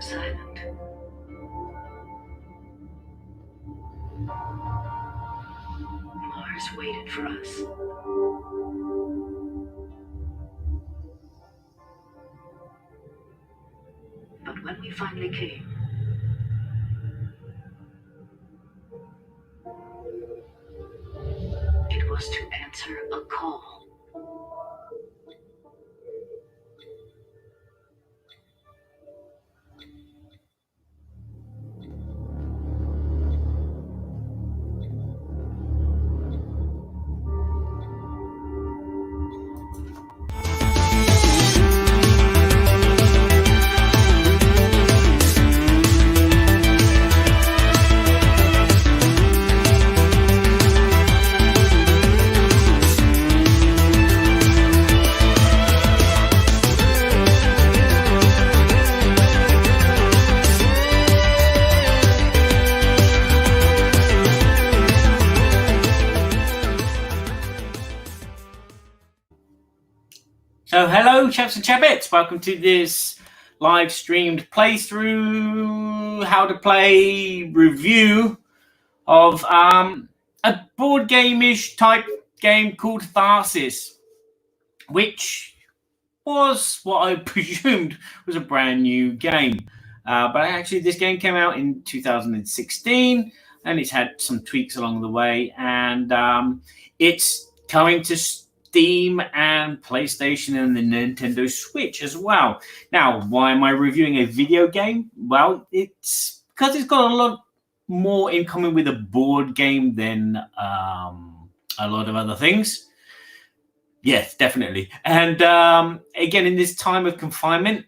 silent. Mars waited for us. But when we finally came, it was to answer a call. So hello chaps and chapettes, welcome to this live streamed playthrough, how to play review of a board game-ish type game called Tharsis, which was what I presumed was a brand new game. But actually this game came out in 2016 and it's had some tweaks along the way, and it's coming to Steam and PlayStation and the Nintendo Switch as well. Now, why am I reviewing a video game? Well, it's because it's got a lot more in common with a board game than a lot of other things. Yes, definitely. And again, in this time of confinement,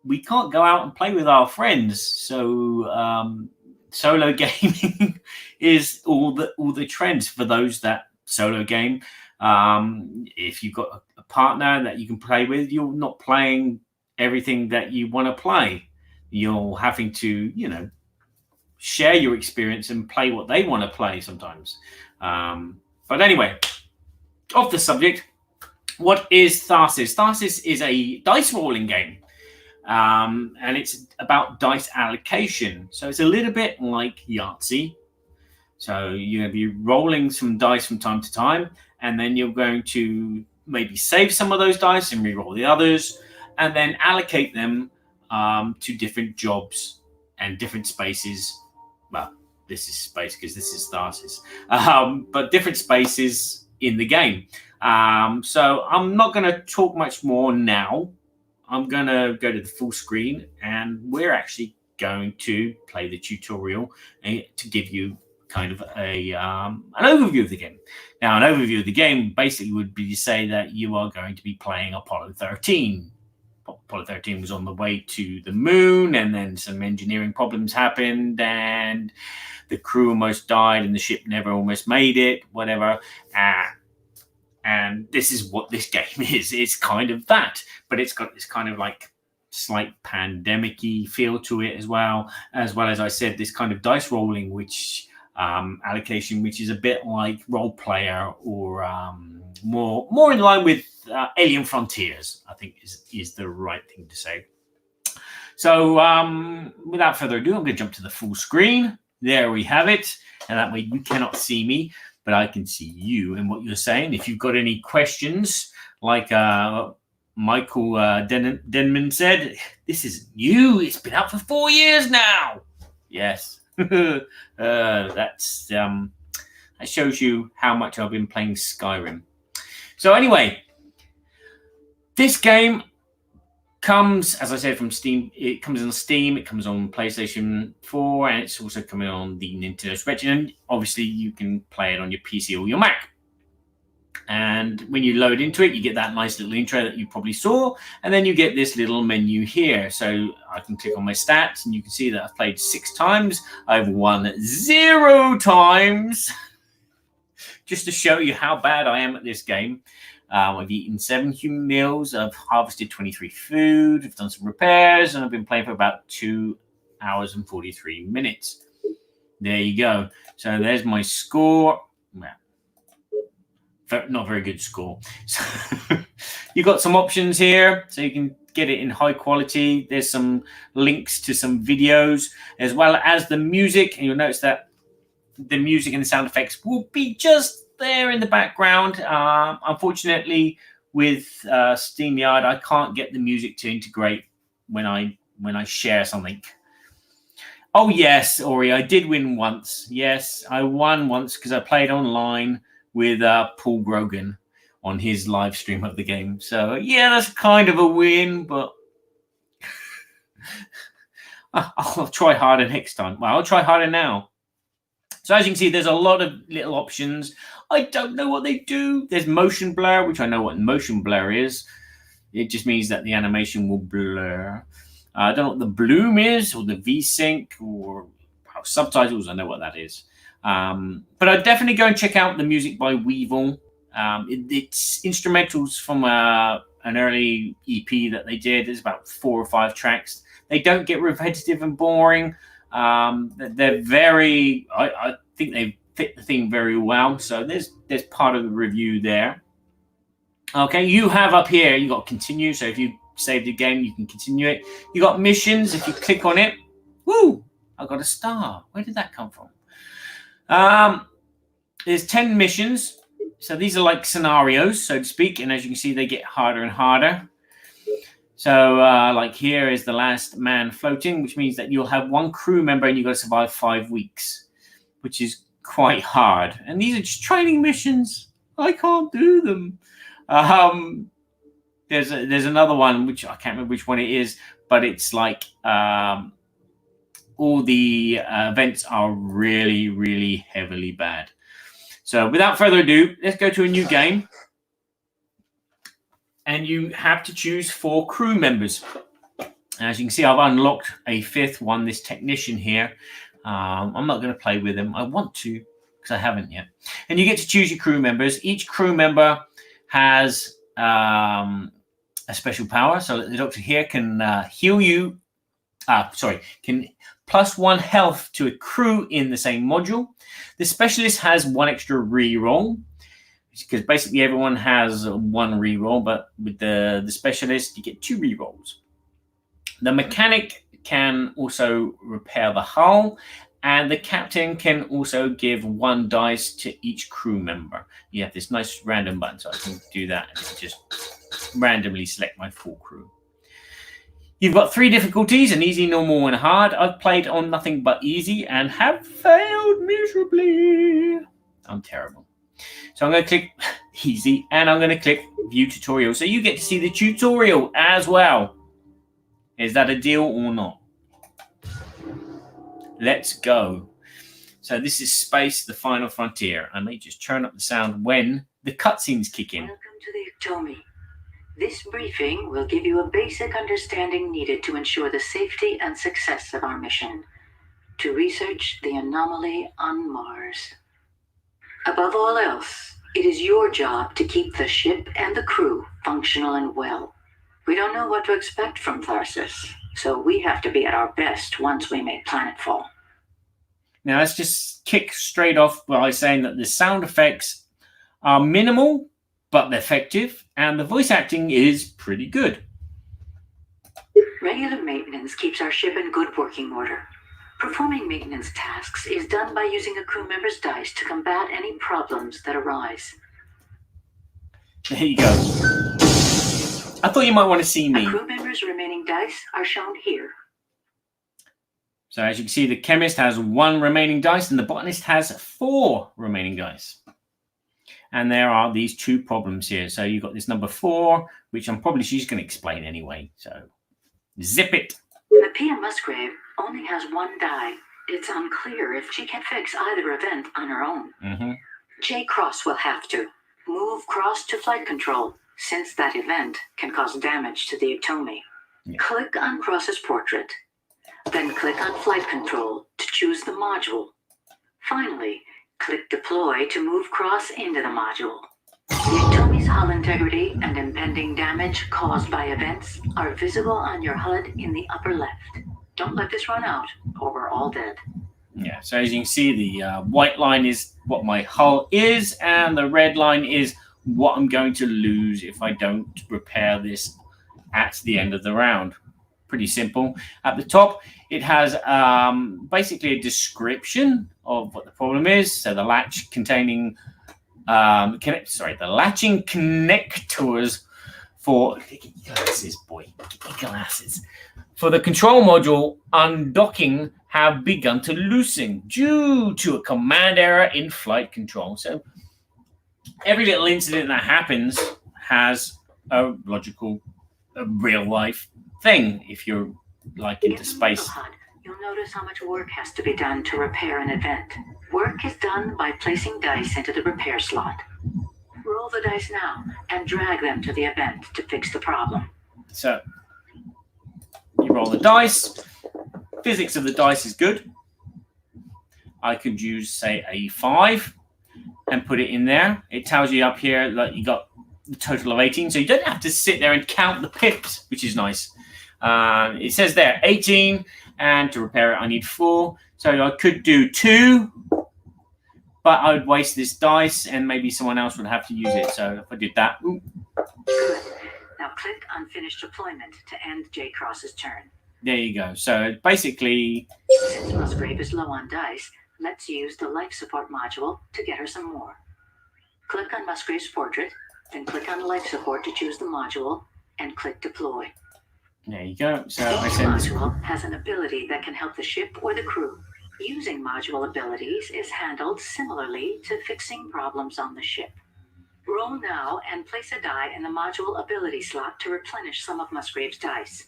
we can't go out and play with our friends. So solo gaming is all the trends for those that solo game. If you've got a partner that you can play with, you're not playing everything that you want to play. You're having to, share your experience and play what they want to play sometimes. But anyway, off the subject, what is Tharsis? Tharsis is a dice rolling game. And it's about dice allocation. So it's a little bit like Yahtzee. So you're going to be rolling some dice from time to time, and then you're going to maybe save some of those dice and re-roll the others, and then allocate them to different jobs and different spaces. Well, this is space because this is Tharsis, but different spaces in the game. So I'm not going to talk much more now. I'm going to go to the full screen, and we're actually going to play the tutorial to give you kind of an overview of the game. Now, an overview of the game basically would be to say that you are going to be playing Apollo 13. Apollo 13 was on the way to the moon, and then some engineering problems happened, and the crew almost died, and the ship never almost made it, whatever. And this is what this game is. It's kind of that, but it's got this kind of like slight pandemic-y feel to it as well as I said, this kind of dice rolling, which allocation, which is a bit like Role Player, or more in line with Alien Frontiers, I think is the right thing to say. So without further ado, I'm going to jump to the full screen. There we have it, and that way you cannot see me, but I can see you and what you're saying. If you've got any questions, like Michael Denman said, this isn't new. It's been out for 4 years now. Yes. That shows you how much I've been playing Skyrim. So anyway, this game comes, as I said, from Steam. It comes on Steam, it comes on PlayStation 4, and it's also coming on the Nintendo Switch. And obviously you can play it on your PC or your Mac. And when you load into it, you get that nice little intro that you probably saw, and then you get this little menu here. So I can click on my stats, and you can see that I've played 6 times. I've won 0 times, just to show you how bad I am at this game. I've eaten 7 human meals. I've harvested 23 food. I've done some repairs, and I've been playing for about 2 hours and 43 minutes. There you go. So there's my score. Well, not very good score. So you've got some options here. So you can get it in high quality. There's some links to some videos as well as the music, and you'll notice that the music and the sound effects will be just there in the background. Unfortunately, with StreamYard, I can't get the music to integrate when I share something. Oh yes, Ori, I did win once. Yes, I won once because I played online with Paul Grogan on his live stream of the game. So yeah, that's kind of a win, but I'll try harder next time. Well, I'll try harder now. So as you can see, there's a lot of little options. I don't know what they do. There's motion blur, which I know what motion blur is. It just means that the animation will blur. I don't know what the bloom is, or the V-Sync, or subtitles. I know what that is. But I'd definitely go and check out the music by Weevil. It's instrumentals from an early EP that they did. There's about 4 or 5 tracks. They don't get repetitive and boring. They're very, I think they fit the theme very well. So there's part of the review there. Okay, you have up here, you got continue. So if you saved the game, you can continue it. You got missions. If you click on it, woo, I got a star. Where did that come from? There's 10 missions. So these are like scenarios, so to speak. And as you can see, they get harder and harder. So like here is the last man floating, which means that you'll have 1 crew member and you've got to survive 5 weeks, which is quite hard. And these are just training missions. I can't do them. There's another one, which I can't remember which one it is, but it's like all the events are really, really heavily bad. So without further ado, let's go to a new game. And you have to choose 4 crew members. As you can see, I've unlocked a 5th one, this technician here. I'm not going to play with him. I want to, because I haven't yet. And you get to choose your crew members. Each crew member has a special power. So the doctor here can heal you. Can +1 health to a crew in the same module. The specialist has 1 extra reroll, because basically everyone has 1 reroll, but with the specialist, you get 2 rerolls. The mechanic can also repair the hull, and the captain can also give 1 dice to each crew member. You have this nice random button, so I can do that and just randomly select my full crew. You've got 3 difficulties, an easy, normal, and hard. I've played on nothing but easy and have failed miserably. I'm terrible. So I'm going to click easy, and I'm going to click view tutorial. So you get to see the tutorial as well. Is that a deal or not? Let's go. So this is Space, the Final Frontier. I may just turn up the sound when the cutscenes kick in. Welcome to the Atomi. This briefing will give you a basic understanding needed to ensure the safety and success of our mission to research the anomaly on Mars. Above all else, it is your job to keep the ship and the crew functional and well. We don't know what to expect from Tharsis, so we have to be at our best once we make planetfall. Now let's just kick straight off by saying that the sound effects are minimal, but effective, and the voice acting is pretty good. Regular maintenance keeps our ship in good working order. Performing maintenance tasks is done by using a crew member's dice to combat any problems that arise. There you go. I thought you might want to see me. A crew member's remaining dice are shown here. So as you can see, the chemist has 1 remaining dice, and the botanist has 4 remaining dice. And there are these 2 problems here. So you've got this number 4, which she's going to explain anyway. So zip it. The PM Musgrave only has 1 die. It's unclear if she can fix either event on her own. J. Cross will have to move Cross to flight control, since that event can cause damage to the Atomi. Yeah. Click on Cross's portrait. Then click on flight control to choose the module. Finally, click deploy to move Cross into the module. The Atomi's hull integrity and impending damage caused by events are visible on your HUD in the upper left. Don't let this run out, or we're all dead. Yeah, so as you can see, the white line is what my hull is, and the red line is what I'm going to lose if I don't repair this at the end of the round. Pretty simple. At the top, it has basically a description of what the problem is. So the latch containing the latching connectors for glasses for the control module undocking have begun to loosen due to a command error in flight control. So every little incident that happens has a logical, real life thing. If you're like into space, you'll notice how much work has to be done to repair an event. Work is done by placing dice into the repair slot. Roll the dice now and drag them to the event to fix the problem. So you roll the dice. Physics of the dice is good. I could use, say, a 5 and put it in there. It tells you up here that you got the total of 18, so you don't have to sit there and count the pips, which is nice. It says there 18, and to repair it I need 4. So I could do 2, but I would waste this dice and maybe someone else would have to use it. So if I did that, good. Now click on Finish Deployment to end J. Cross's turn. There you go. So basically, since Musgrave is low on dice, let's use the life support module to get her some more. Click on Musgrave's portrait, then click on life support to choose the module, and click Deploy. There you go. So each module has an ability that can help the ship or the crew. Using module abilities is handled similarly to fixing problems on the ship. Roll now and place a die in the module ability slot to replenish some of Musgrave's dice.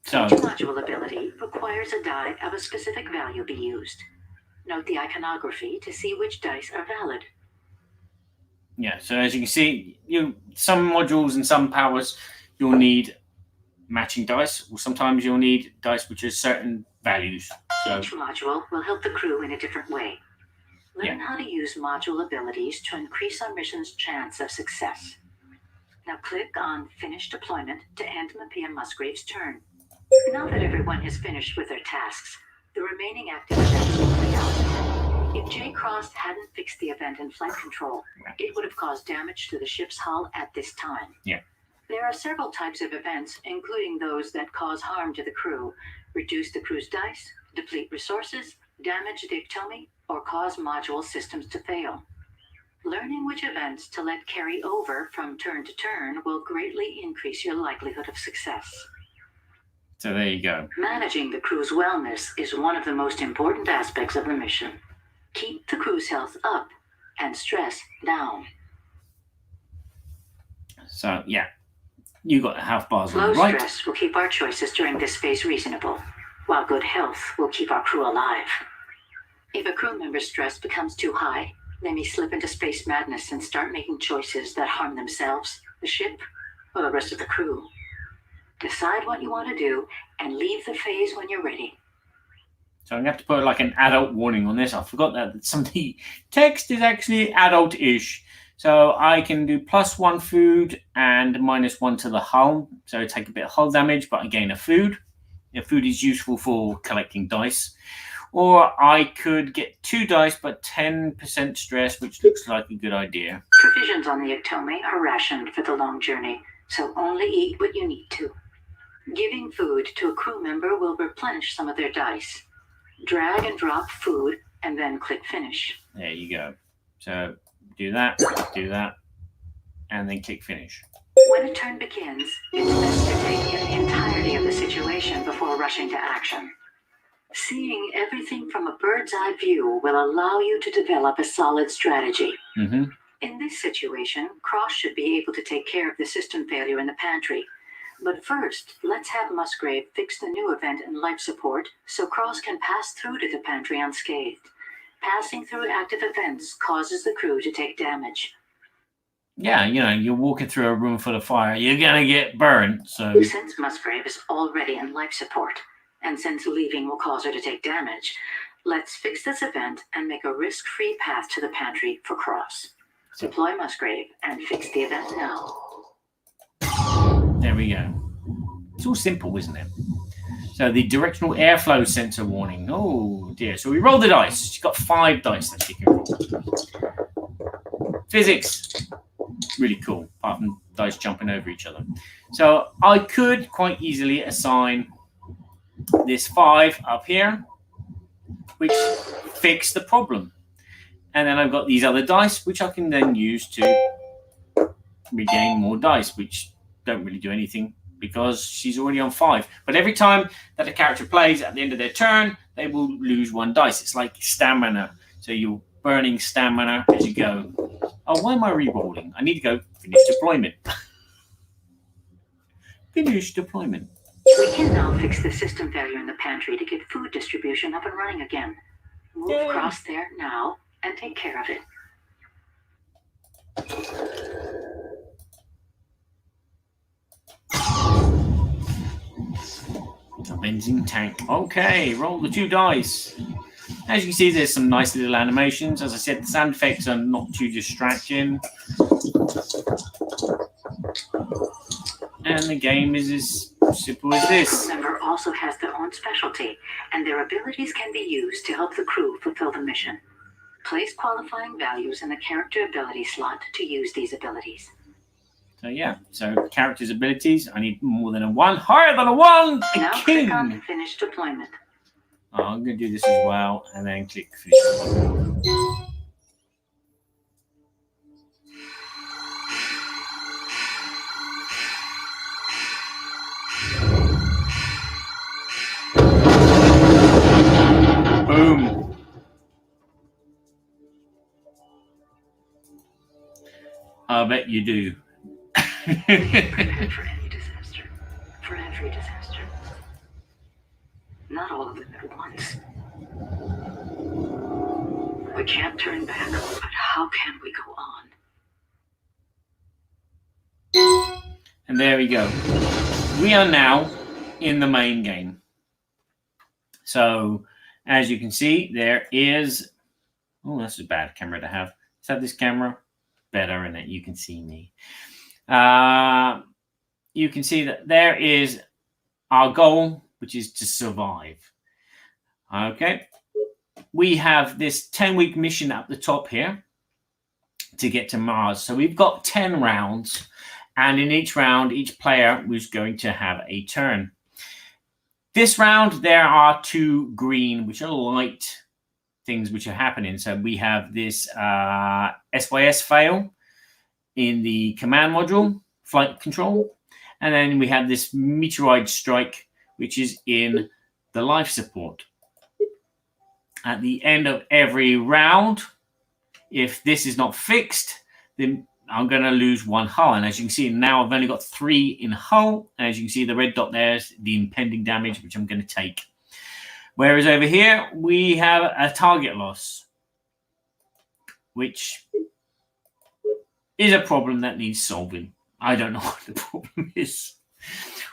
So, each module ability requires a die of a specific value be used. Note the iconography to see which dice are valid. Yeah, so as you can see, some modules and some powers you'll need matching dice, or sometimes you'll need dice which are certain values. So, each module will help the crew in a different way. Learn how to use module abilities to increase our mission's chance of success. Now click on Finish Deployment to end Mapia Musgrave's turn. Now that everyone has finished with their tasks, the remaining active events will play out. If J. Cross hadn't fixed the event in flight control, it would have caused damage to the ship's hull at this time. Yeah. There are several types of events, including those that cause harm to the crew, reduce the crew's dice, deplete resources, damage the ectomy, or cause module systems to fail. Learning which events to let carry over from turn to turn will greatly increase your likelihood of success. So there you go. Managing the crew's wellness is one of the most important aspects of the mission. Keep the crew's health up and stress down. So, yeah, you got health bars Low on the right. stress will keep our choices during this phase reasonable, while good health will keep our crew alive. If a crew member's stress becomes too high, they may slip into space madness and start making choices that harm themselves, the ship, or the rest of the crew. Decide what you want to do and leave the phase when you're ready. So I'm going to have to put like an adult warning on this. I forgot that some of the text is actually adult-ish. So I can do +1 food and -1 to the hull. So take a bit of hull damage, but I gain a food. Food is useful for collecting dice. Or I could get 2 dice, but 10% stress, which looks like a good idea. Provisions on the ectomy are rationed for the long journey, so only eat what you need to. Giving food to a crew member will replenish some of their dice. Drag and drop food, and then click Finish. There you go. So do that, and then click Finish. When a turn begins, it's best to take in the entirety of the situation before rushing to action. Seeing everything from a bird's-eye view will allow you to develop a solid strategy. Mm-hmm. In this situation, Cross should be able to take care of the system failure in the pantry. But first, let's have Musgrave fix the new event in life support so Cross can pass through to the pantry unscathed. Passing through active events causes the crew to take damage. Yeah, you're walking through a room full of fire, you're going to get burned. So since Musgrave is already in life support, and since leaving will cause her to take damage, let's fix this event and make a risk-free path to the pantry for Cross. Deploy Musgrave and fix the event now. There we go. It's all simple, isn't it? So the directional airflow sensor warning. Oh dear. So we roll the dice. She's got 5 dice that she can roll. Physics. Really cool. Apart from dice jumping over each other. So I could quite easily assign this 5 up here, which fix the problem. And then I've got these other dice, which I can then use to regain more dice, which don't really do anything because she's already on 5. But every time that a character plays at the end of their turn, they will lose 1 dice. It's like stamina. So you're burning stamina as you go. Oh, why am I re-rolling? I need to go finish deployment. Finish deployment. We can now fix the system failure in the pantry to get food distribution up and running again. Move across there now and take care of it. A benzene tank. Okay, roll the 2 dice. As you can see, there's some nice little animations. As I said, the sound effects are not too distracting. And the game is as simple as this. Each member also has their own specialty, and their abilities can be used to help the crew fulfill the mission. Place qualifying values in the character ability slot to use these abilities. So yeah, so characters' abilities, I need more than a 1. Higher than a 1! Now king! click on Finish Deployment. Oh, I'm going to do this as well, and then click Finish Deployment. Boom. I bet you do. Prepare for any disaster. For every disaster. Not all of them at once. We can't turn back, but how can we go on? And there we go. We are now in the main game. So, as you can see, there is... Oh, that's a bad camera to have. Let's have this camera better in that you can see me. You can see that there is our goal, which is to survive. Okay. We have this 10-week mission at the top here to get to Mars. So we've got 10 rounds. And in each round, each player was going to have a turn. This round, there are 2 green, which are light things which are happening. So we have this SYS fail in the command module, flight control. And then we have this meteoroid strike, which is in the life support. At the end of every round, if this is not fixed, then I'm going to lose 1 hull. And as you can see, now I've only got 3 in hull. And as you can see, the red dot there is the impending damage, which I'm going to take. Whereas over here, we have a target loss, which is a problem that needs solving. I don't know what the problem is.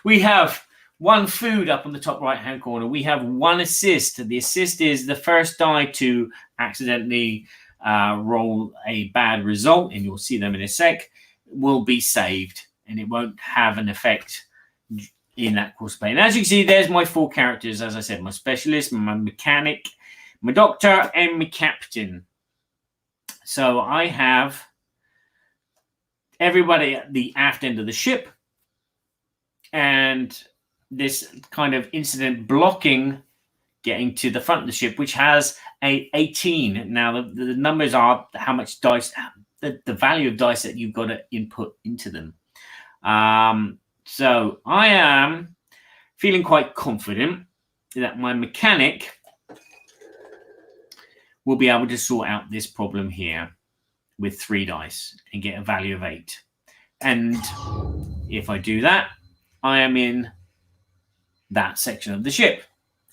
We have 1 food up on the top right-hand corner. We have 1 assist. The assist is the first die to accidentally roll a bad result, and you'll see them in a sec, will be saved, and it won't have an effect in that course of play. And as you can see, there's my 4 characters. As I said, my specialist, my mechanic, my doctor, and my captain. So I have everybody at the aft end of the ship, and this kind of incident blocking getting to the front of the ship, which has a 18. Now, the numbers are how much dice, the value of dice that you've got to input into them. So I am feeling quite confident that my mechanic will be able to sort out this problem here with 3 dice and get a value of 8. And if I do that, I am in that section of the ship.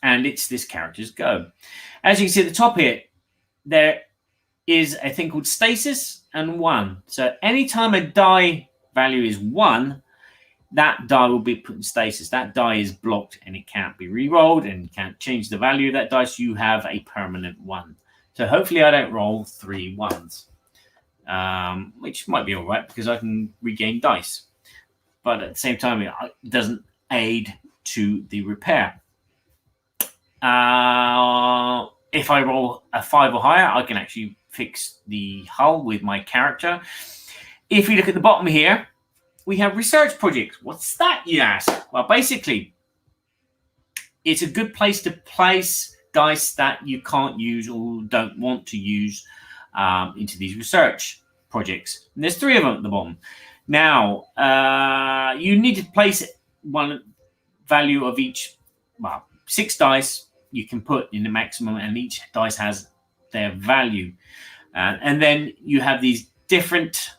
And it's this character's go. As you can see at the top here, there is a thing called stasis and 1. So anytime a die value is 1, that die will be put in stasis. That die is blocked and it can't be re-rolled, and you can't change the value of that dice. You have a permanent 1. So hopefully I don't roll 3 1s, which might be all right because I can regain dice. But at the same time, it doesn't aid to the repair. If I roll a 5 or higher, I can actually fix the hull with my character. If you look at the bottom here, we have research projects. What's that, you ask? Well, basically, it's a good place to place dice that you can't use or don't want to use into these research projects. And there's 3 of them at the bottom. Now, you need to place one value of each, 6 dice you can put in the maximum, and each dice has their value. And then you have these different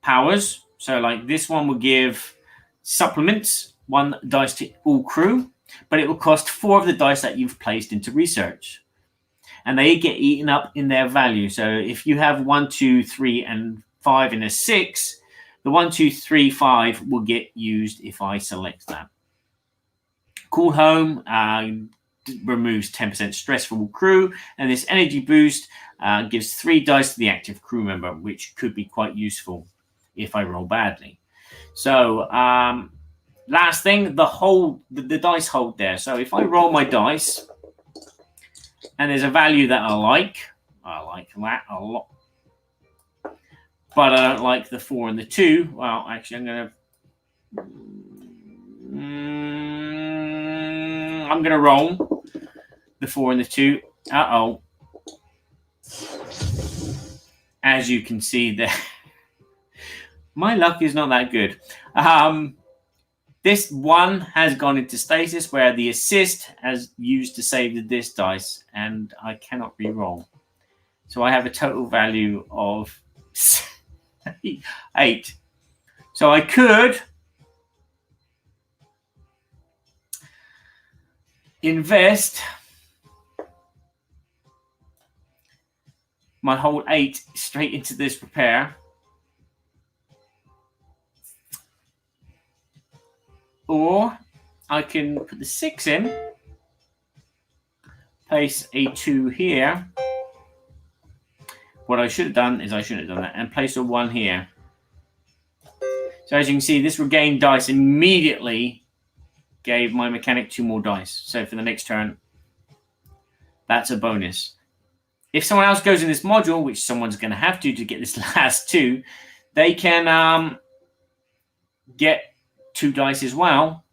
powers. So like this one will give supplements, 1 dice to all crew, but it will cost 4 of the dice that you've placed into research. And they get eaten up in their value. So if you have 1, 2, 3, and 5 in a 6, the 1, 2, 3, 5 will get used if I select that. Cool Home removes 10% stress from all crew, and this energy boost gives 3 dice to the active crew member, which could be quite useful if I roll badly. So last thing, the dice hold there. So if I roll my dice and there's a value that I like that a lot, but I don't like the 4 and the 2. Well, actually, I'm gonna roll the 4 and the 2. As you can see there, my luck is not that good. This 1 has gone into stasis, where the assist has used to save this dice, and I cannot re-roll. So I have a total value of 8. So I could invest my whole 8 straight into this repair, or I can put the 6 in, place a 2 here. What I should have done is I shouldn't have done that, and place a 1 here. So as you can see, this regained dice immediately gave my mechanic 2 more dice. So for the next turn, that's a bonus. If someone else goes in this module, which someone's going to have to get this last 2, they can get 2 dice as well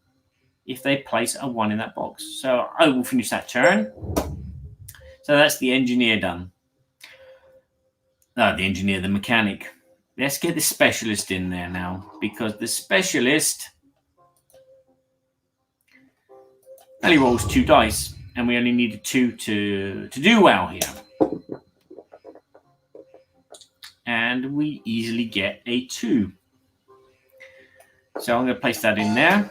if they place a 1 in that box. So I will finish that turn. So that's the engineer done. The mechanic. Let's get the specialist in there now, because the specialist only rolls 2 dice, and we only needed 2 to do well here. And we easily get a 2. So I'm going to place that in there.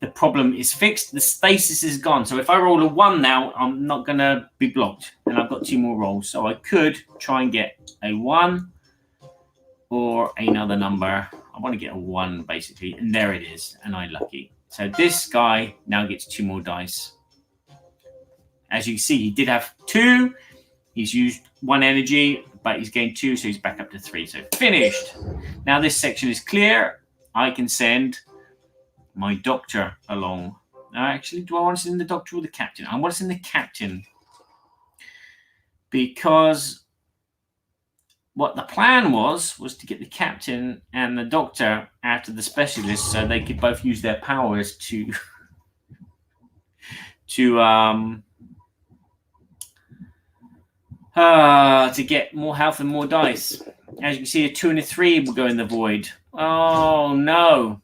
The problem is fixed. The stasis is gone. So if I roll a 1 now, I'm not going to be blocked. And I've got 2 more rolls. So I could try and get a 1 or another number. I want to get a 1, basically. And there it is. And I'm lucky. So this guy now gets 2 more dice. As you can see, he did have 2. He's used 1 energy, but he's gained 2, so he's back up to 3. So finished. Now this section is clear. I can send my doctor along. Now, actually, do I want to send the doctor or the captain? I want to send the captain, because what the plan was to get the captain and the doctor after the specialist, so they could both use their powers to get more health and more dice. As you can see, a 2 and a 3 will go in the void. Oh no,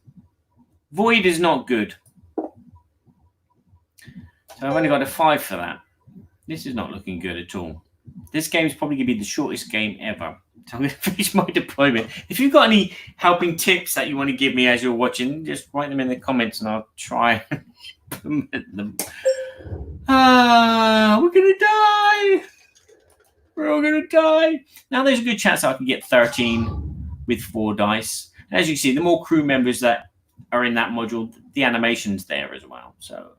void is not good. So I've only got a 5 for that. This is not looking good at all. This game is probably going to be the shortest game ever. So I'm going to finish my deployment. If you've got any helping tips that you want to give me as you're watching, just write them in the comments and I'll try and implement them. We're going to die. We're all going to die. Now, there's a good chance I can get 13 with 4 dice. And as you can see, the more crew members that are in that module, the animation's there as well. So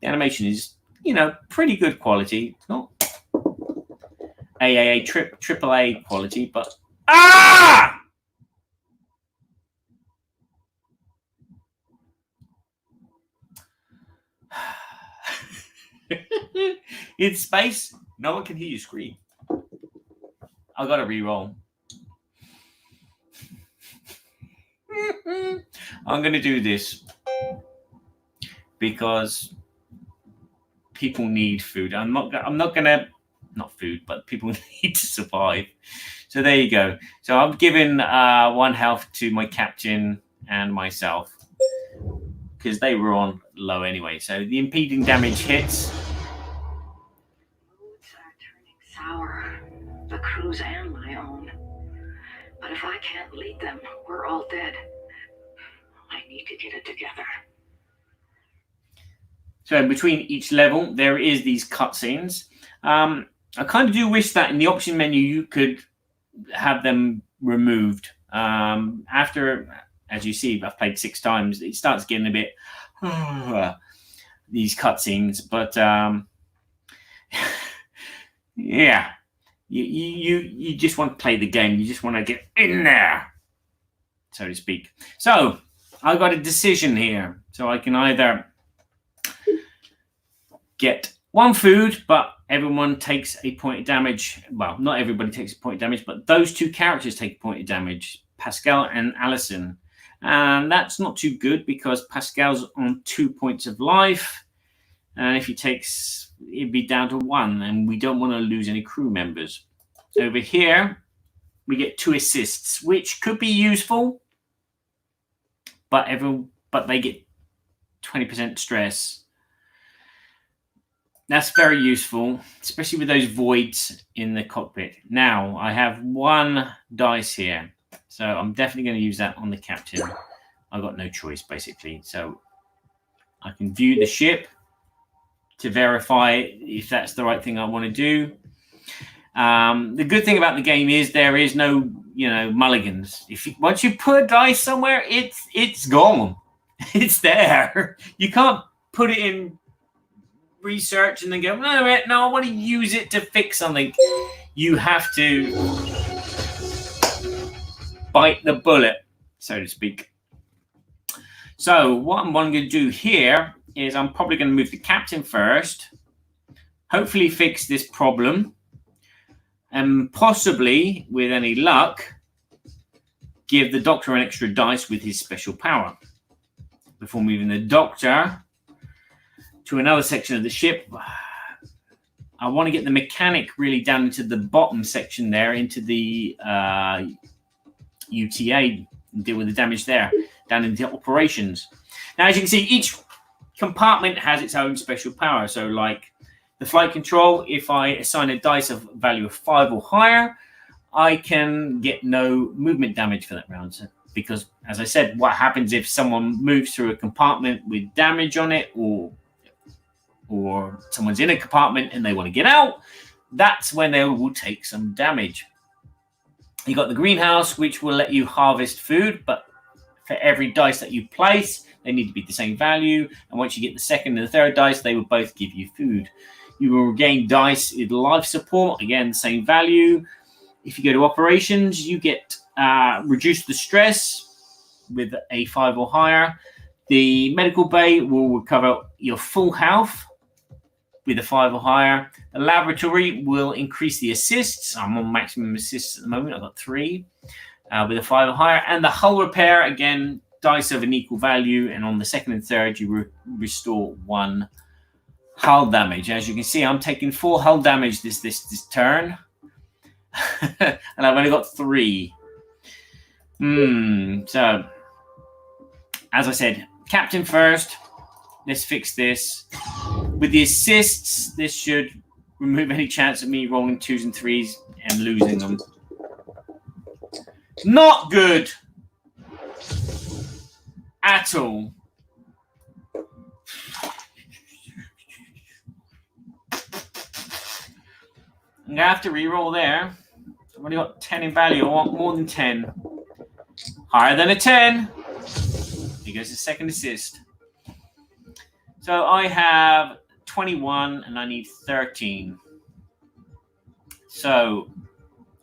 the animation is, pretty good quality. It's not triple A quality, but in space, no one can hear you scream. I got to re-roll. I'm going to do this because people need food. I'm not going to, not food, but people need to survive. So there you go. So I'm giving 1 health to my captain and myself because they were on low anyway. So the impeding damage hits. Moods are turning sour, the crew's and my own. But if I can't lead them, we're all dead. I need to get it together. So between each level, there is these cutscenes. I kind of do wish that in the option menu you could have them removed. After, as you see, I've played 6 times. It starts getting a bit these cutscenes, but yeah, you just want to play the game. You just want to get in there, so to speak. So I got a decision here. So I can either get 1 food, but everyone takes a point of damage. Well, not everybody takes a point of damage, but those 2 characters take a point of damage, Pascal and Allison. And that's not too good because Pascal's on 2 points of life. And if he takes, it'd be down to 1, and we don't want to lose any crew members. Over here, we get 2 assists, which could be useful, but they get 20% stress. That's very useful, especially with those voids in the cockpit. Now, I have 1 dice here, so I'm definitely going to use that on the captain. I've got no choice, basically. So I can view the ship to verify if that's the right thing I want to do. The good thing about the game is there is no, mulligans. Once you put a dice somewhere, it's gone. It's there. You can't put it in research and then go, no, I want to use it to fix something. You have to bite the bullet, so to speak. So what I'm going to do here is I'm probably going to move the captain first, hopefully fix this problem, and possibly, with any luck, give the doctor an extra dice with his special power. Before moving the doctor to another section of the ship, I want to get the mechanic really down into the bottom section there, into the UTA, and deal with the damage there, down into operations. Now, as you can see, each compartment has its own special power. So like the flight control, if I assign a dice of value of 5 or higher, I can get no movement damage for that round. So, because, as I said, what happens if someone moves through a compartment with damage on it, or someone's in a compartment and they want to get out, that's when they will take some damage. You got the greenhouse, which will let you harvest food, but for every dice that you place, they need to be the same value. And once you get the second and the third dice, they will both give you food. You will gain dice with life support, again, same value. If you go to operations, you get reduce the stress with a 5 or higher. The medical bay will recover your full health with a 5 or higher. The laboratory will increase the assists. I'm on maximum assists at the moment. I've got 3 with a 5 or higher. And the hull repair, again, dice of an equal value. And on the second and third, you restore 1 hull damage. As you can see, I'm taking 4 hull damage this turn. And I've only got 3. So, as I said, captain first. Let's fix this. With the assists, this should remove any chance of me rolling 2s and 3s and losing them. Not good at all. I'm going to have to reroll there. I've only got 10 in value. I want more than 10. Higher than a 10. Here goes the second assist. So I have 21 and I need 13. So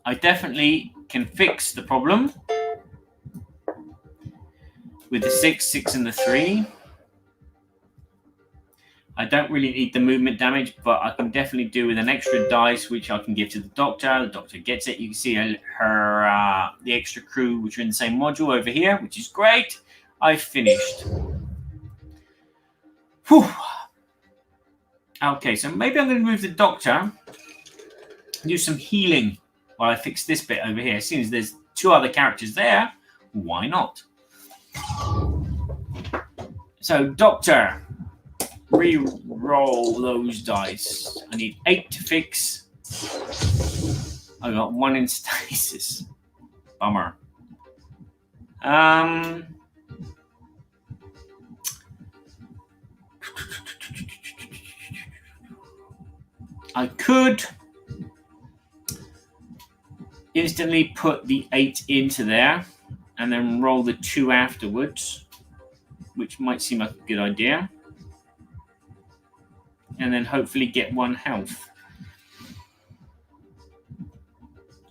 I definitely can fix the problem with the 6, 6, and the 3. I don't really need the movement damage, but I can definitely do with an extra dice, which I can give to the Doctor. The Doctor gets it. You can see her the extra crew, which are in the same module over here, which is great. I've finished. Whew. Okay, so maybe I'm going to move the Doctor and do some healing while I fix this bit over here. As soon as there's 2 other characters there, why not? So, Doctor, re-roll those dice. I need 8 to fix. I got 1 in stasis. Bummer. I could instantly put the 8 into there and then roll the 2 afterwards, which might seem like a good idea. And then hopefully get 1 health.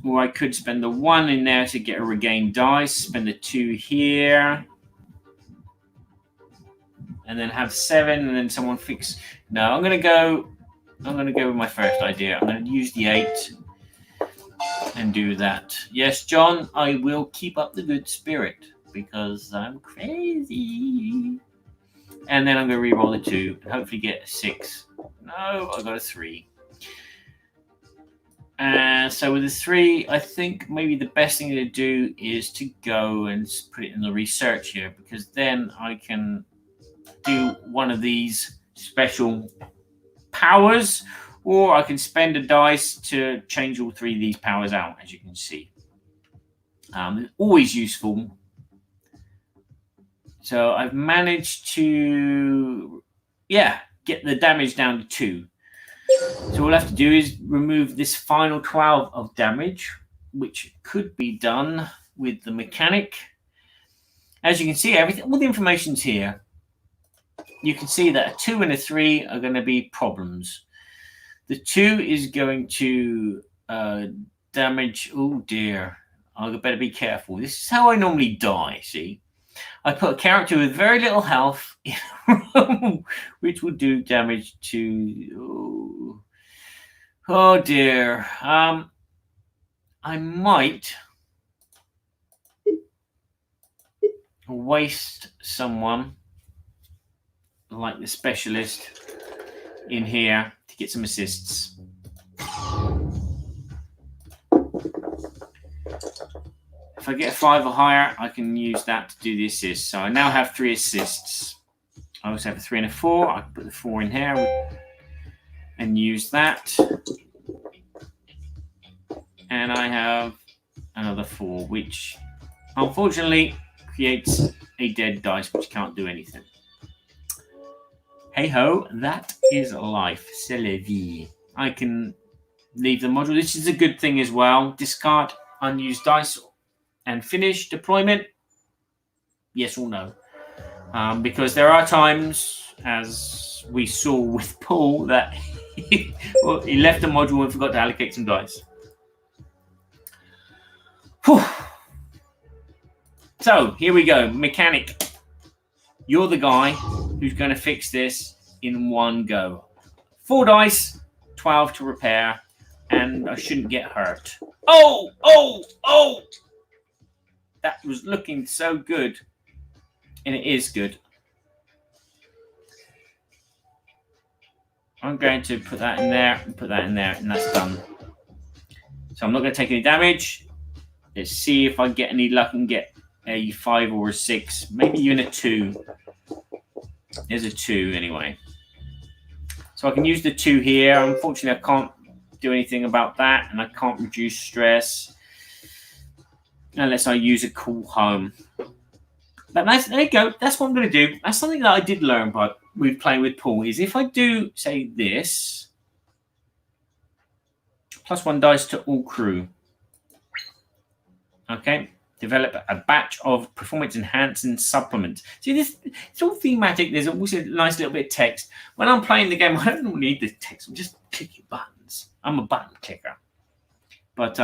Or I could spend the 1 in there to get a regained dice, spend the 2 here, and then have 7, and then someone fix. No, I'm gonna go with my first idea. I'm gonna use the 8 and do that. Yes, John, I will keep up the good spirit because I'm crazy. And then I'm gonna re-roll the 2 and hopefully get a 6. No, I got a 3. And so with the 3, I think maybe the best thing to do is to go and put it in the research here, because then I can do one of these special powers, or I can spend a dice to change all 3 of these powers out, as you can see. Always useful. So I've managed to, get the damage down to 2. So all I have to do is remove this final 12 of damage, which could be done with the mechanic. As you can see, all the information's here. You can see that a 2 and a 3 are going to be problems. The 2 is going to damage. Oh dear, I better be careful. This is how I normally die. See, I put a character with very little health in a room, which will do damage to. Oh dear. I might waste someone like the specialist in here to get some assists. If I get a 5 or higher, I can use that to do the assist. So I now have 3 assists. I also have a 3 and a 4. I can put the 4 in here and use that. And I have another 4, which unfortunately creates a dead dice, which can't do anything. Hey ho, that is life. C'est la vie. I can leave the module. This is a good thing as well. Discard unused dice and finish deployment. Yes or no? Because there are times, as we saw with Paul, that he left the module and forgot to allocate some dice. Whew. So here we go. Mechanic. You're the guy who's going to fix this in one go. 4 dice, 12 to repair, and I shouldn't get hurt. Oh! That was looking so good. And it is good. I'm going to put that in there and put that in there, and that's done. So I'm not going to take any damage. Let's see if I get any luck and get a 5 or a 6. Maybe even a 2. There's a 2 anyway. So I can use the 2 here. Unfortunately, I can't do anything about that, and I can't reduce stress unless I use a cool home. But there you go. That's what I'm going to do. That's something that I did learn with playing with Paul, is if I do, say, this, +1 dice to all crew. Okay. Develop a batch of performance enhancing supplements. See, it's all thematic. There's also a nice little bit of text. When I'm playing the game, I don't need the text. I'm just clicking buttons. I'm a button clicker. But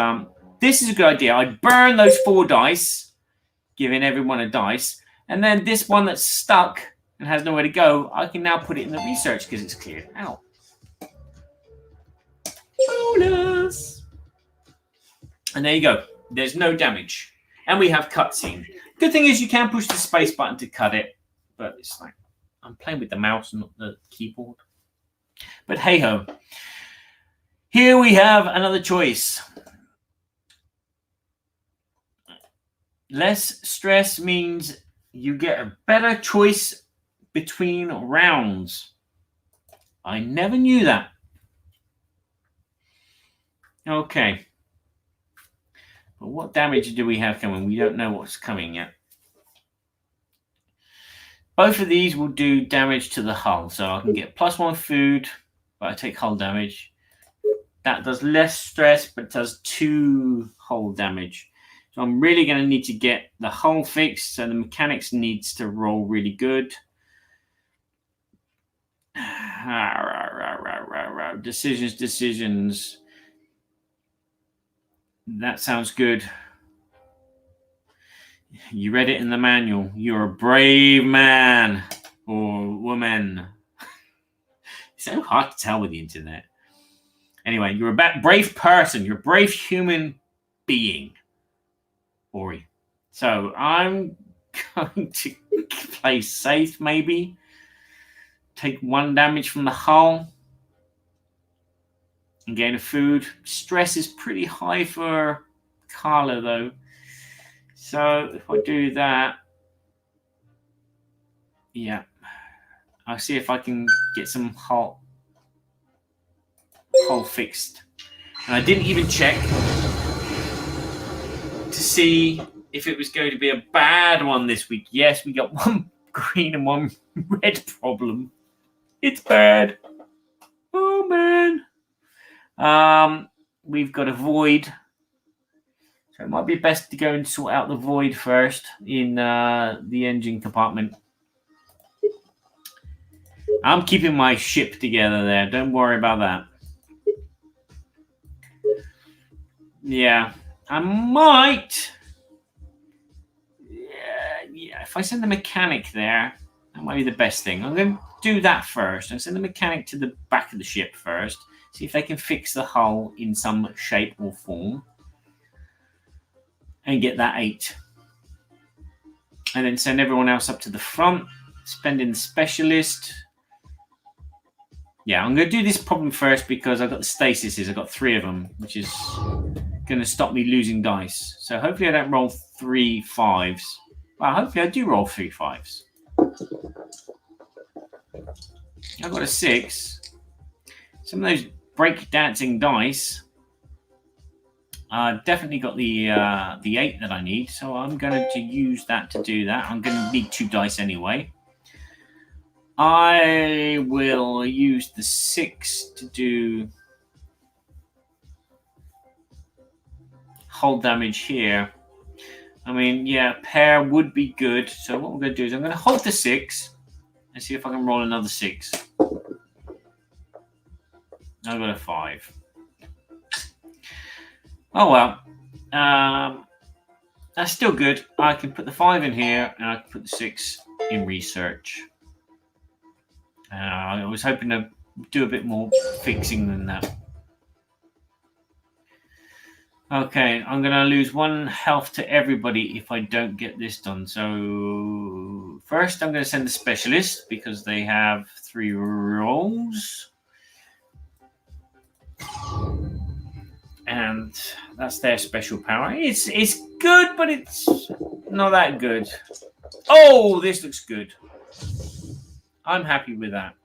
this is a good idea. I burn those 4 dice, giving everyone a dice. And then this one that's stuck, and has nowhere to go, I can now put it in the research because it's cleared out. Bonus! And there you go. There's no damage. And we have cutscene. Good thing is you can push the space button to cut it, but it's like I'm playing with the mouse and not the keyboard. But hey ho. Here we have another choice. Less stress means you get a better choice between rounds. I never knew that. Okay. But what damage do we have coming? We don't know what's coming yet. Both of these will do damage to the hull. So I can get +1 food, but I take hull damage. That does less stress, but does 2 hull damage. So I'm really going to need to get the hull fixed. So the mechanics needs to roll really good. Decisions. That sounds good. You read it in the manual. You're a brave man or woman. It's so hard to tell with the internet. Anyway, you're a brave person. You're a brave human being. Ori. So I'm going to play safe, maybe. Take 1 damage from the hull. And gain a food. Stress is pretty high for Carla, though. So if I do that, yeah, I'll see if I can get some hull fixed. And I didn't even check to see if it was going to be a bad one this week. Yes, we got 1 green and 1 red problem. It's bad. Oh man. We've got a void. So it might be best to go and sort out the void first in the engine compartment. I'm keeping my ship together there. Don't worry about that. Yeah, I might. Yeah, if I send the mechanic there, that might be the best thing. I'm going to do that first. And send the mechanic to the back of the ship first. See if they can fix the hull in some shape or form. And get that 8. And then send everyone else up to the front. Spending the specialist. Yeah, I'm going to do this problem first because I've got the stasises. I've got 3 of them, which is going to stop me losing dice. So hopefully I don't roll 3 5s. Well, hopefully I do roll 3 5s. I've got a 6. Some of those break-dancing dice. Definitely got the 8 that I need, so I'm going to use that to do that. I'm going to need 2 dice anyway. I will use the 6 to do hull damage here. I mean, yeah, pair would be good. So what we're going to do is I'm going to hold the 6 and see if I can roll another 6. I've got a 5. Oh well, that's still good. I can put the 5 in here and I can put the 6 in research. I was hoping to do a bit more fixing than that. Okay, I'm going to lose 1 health to everybody if I don't get this done. So first I'm going to send the specialist because they have 3 rolls. And that's their special power. It's good, but it's not that good. Oh, this looks good. I'm happy with that.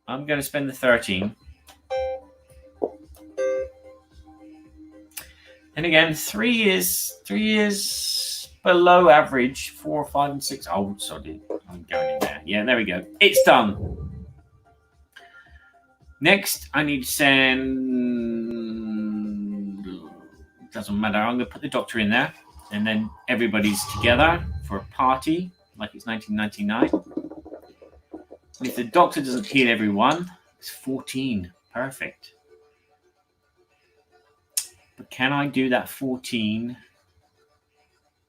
I'm going to spend the 13. And again, 3 is below average. 4, 5, and 6. Oh, sorry. I'm going in there. Yeah, there we go. It's done. Next, I need to send... Doesn't matter. I'm going to put the doctor in there. And then everybody's together for a party, like it's 1999. And if the doctor doesn't heal everyone, it's 14. Perfect. But can I do that 14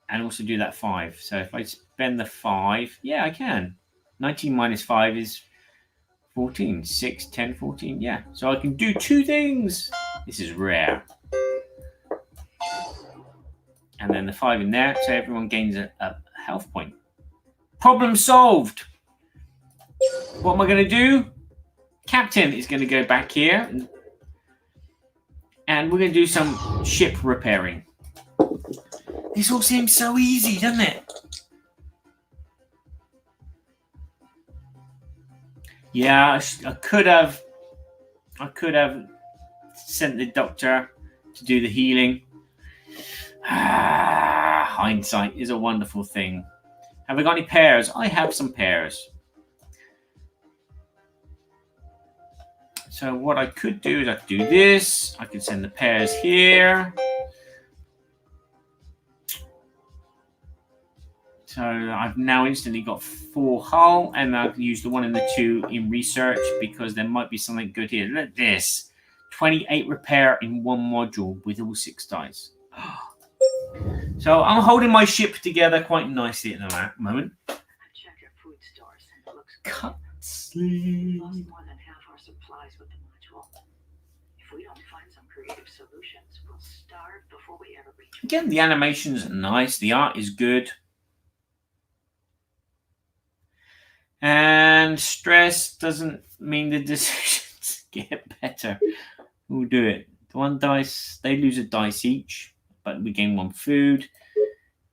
and also do that 5? So if I spend spend the 5. Yeah, I can. 19 minus 5 is 14. 6, 10, 14. Yeah, so I can do 2 things. This is rare. And then the 5 in there, so everyone gains a health point. Problem solved. What am I going to do? Captain is going to go back here. And we're going to do some ship repairing. This all seems so easy, doesn't it? Yeah, I could have sent the doctor to do the healing. Hindsight is a wonderful thing. Have I got any pears? I have some pears. So what I could do is I could do this. I could send the pears here. So I've now instantly got 4 hull, and I've used the 1 and the 2 in research because there might be something good here. Look at this. 28 repair in 1 module with all 6 dice. So I'm holding my ship together quite nicely at the moment. I checked your food stores and it looks good. Cut We sleep. lost more than half our supplies with the module. If we don't find some creative solutions, we'll starve before we ever reach. Again, the animations are nice. The art is good. And stress doesn't mean the decisions get better. We'll do it. 1 dice. They lose a dice each, but we gain 1 food.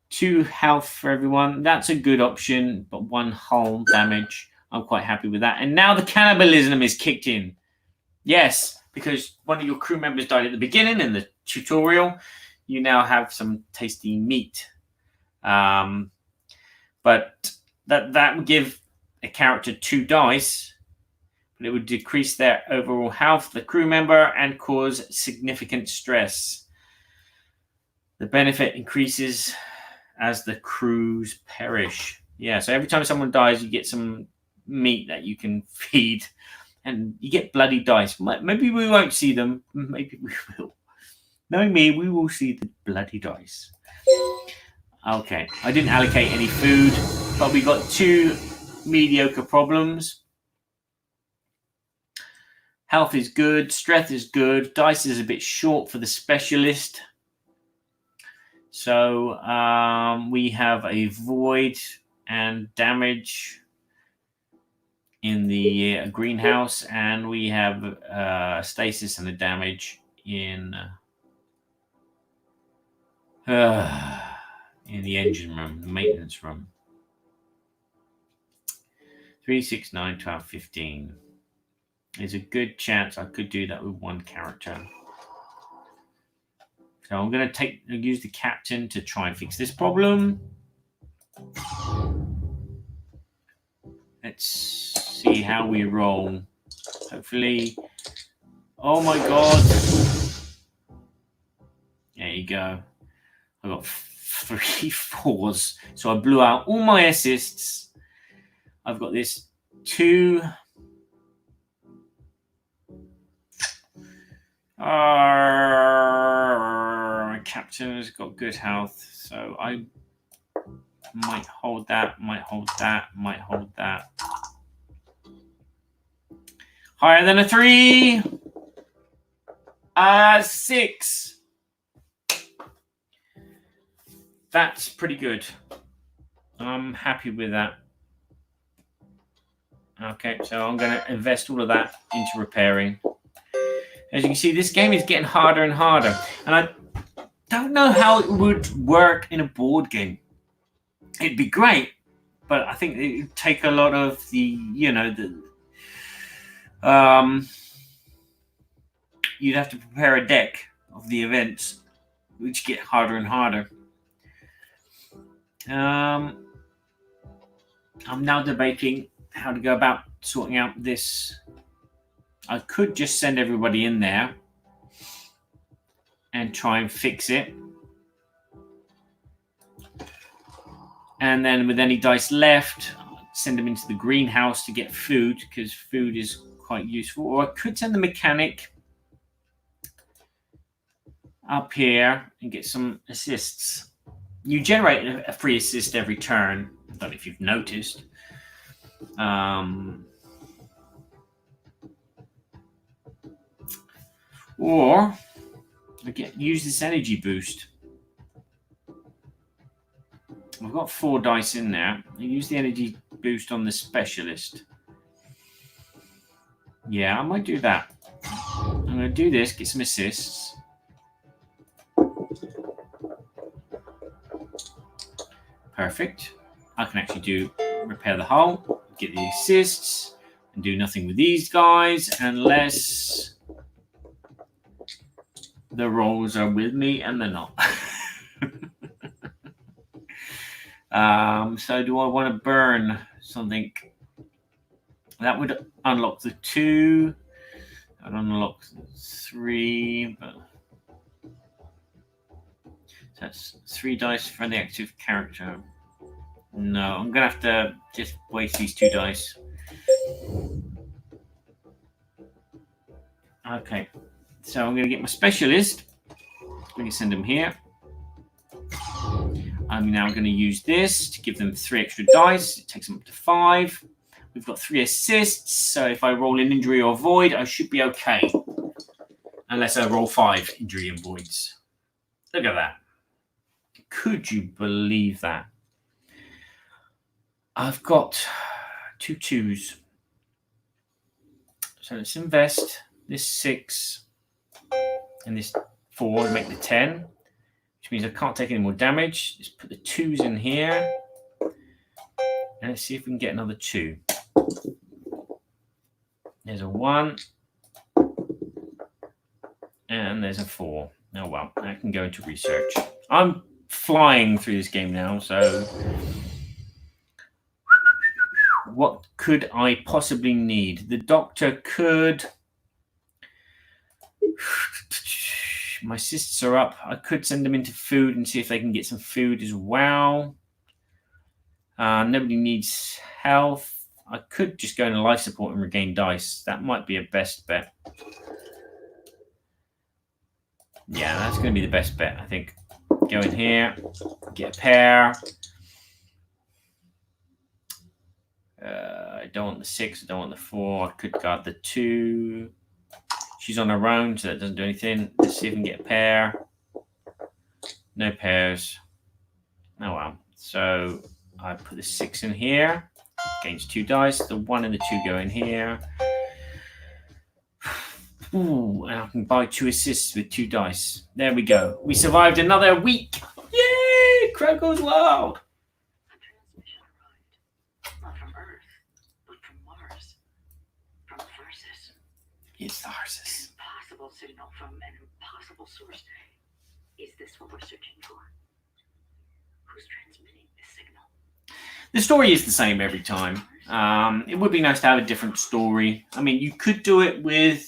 2 health for everyone. That's a good option, but 1 hull damage. I'm quite happy with that. And now the cannibalism is kicked in. Yes, because one of your crew members died at the beginning in the tutorial. You now have some tasty meat. But that would give a character 2 dice, but it would decrease their overall health, the crew member, and cause significant stress. The benefit increases as the crews perish. Yeah, so every time someone dies, you get some meat that you can feed, and you get bloody dice. Maybe we won't see them. Maybe we will. Knowing me, we will see the bloody dice. Okay, I didn't allocate any food, but we got 2 mediocre problems. Health is good, strength is good, dice is a bit short for the specialist. So we have a void and damage in the greenhouse, and we have stasis and a damage in the engine room, the maintenance room. 3, 6, 9, 12, 15. There's a good chance I could do that with 1 character. So I'm going to use the captain to try and fix this problem. Let's see how we roll. Hopefully. Oh my god. There you go. I got 3 4s. So I blew out all my assists. I've got this 2. Captain has got good health, so I might hold that, might hold that, might hold that. Higher than a 3. 6. That's pretty good. I'm happy with that. Okay, so I'm going to invest all of that into repairing. As you can see, this game is getting harder and harder. And I don't know how it would work in a board game. It'd be great, but I think it would take a lot of the, you'd have to prepare a deck of the events, which get harder and harder. I'm now debating how to go about sorting out this. I could just send everybody in there and try and fix it. And then with any dice left, send them into the greenhouse to get food, because food is quite useful. Or I could send the mechanic up here and get some assists. You generate a free assist every turn. don't know if you've noticed. Or use this energy boost. I've got 4 dice in there. I use the energy boost on the specialist. Yeah, I might do that. I'm going to do this, get some assists. Perfect. I can actually repair the hull, get the assists, and do nothing with these guys unless the rolls are with me, and they're not. So do I want to burn something? That would unlock the 2. I'd unlock the 3, but that's 3 dice for the active character. No, I'm going to have to just waste these 2 dice. Okay, so I'm going to get my specialist. We can send them here. I'm now going to use this to give them 3 extra dice. It takes them up to 5. We've got 3 assists, so if I roll an injury or void, I should be okay. Unless I roll 5 injury and voids. Look at that. Could you believe that? I've got 2 2s. So let's invest this 6 and this 4 to make the 10, which means I can't take any more damage. Let's put the 2s in here. And let's see if we can get another 2. There's a 1. And there's a 4. Oh well, I can go into research. I'm flying through this game now, so what could I possibly need? The doctor could. My assists are up. I could send them into food and see if they can get some food as well. Nobody needs health. I could just go into life support and regain dice. That might be a best bet. Yeah, that's going to be the best bet, I think. Go in here, get a pair. I don't want the 6, I don't want the 4. I could guard the 2. She's on her own, so that doesn't do anything. Let's see if we can get a pair. No pairs. Oh well. So I put the 6 in here. Gains 2 dice. The 1 and the 2 go in here. Ooh, and I can buy 2 assists with 2 dice. There we go. We survived another week. Yay! Crowd goes wild. A transmission arrived. Not from Earth, but from Mars. From Tharsis. It's Tharsis. Impossible signal from an impossible source. Is this what we're searching for? Who's transmitting this signal? The story is the same every time. It would be nice to have a different story. I mean, you could do it with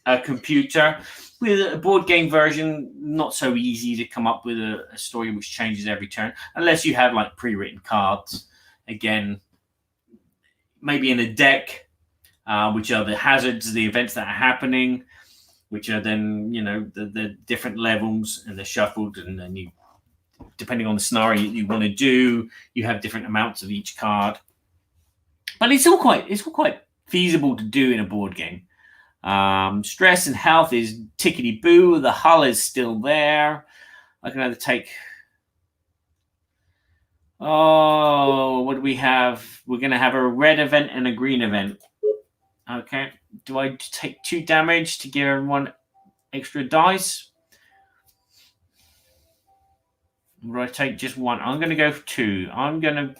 a computer. With a board game version, not so easy to come up with a story which changes every turn, unless you have like pre-written cards. Again, maybe in a deck, which are the hazards, the events that are happening, which are then, you know, the different levels, and they're shuffled, and then you, depending on the scenario you want to do, you have different amounts of each card. But it's all quite feasible to do in a board game. Stress and health is tickety boo. The hull is still there. I can either take. Oh, what do we have? We're going to have a red event and a green event. Okay. Do I take 2 damage to give everyone extra dice? Or do I take just 1? I'm going to go for 2. I'm going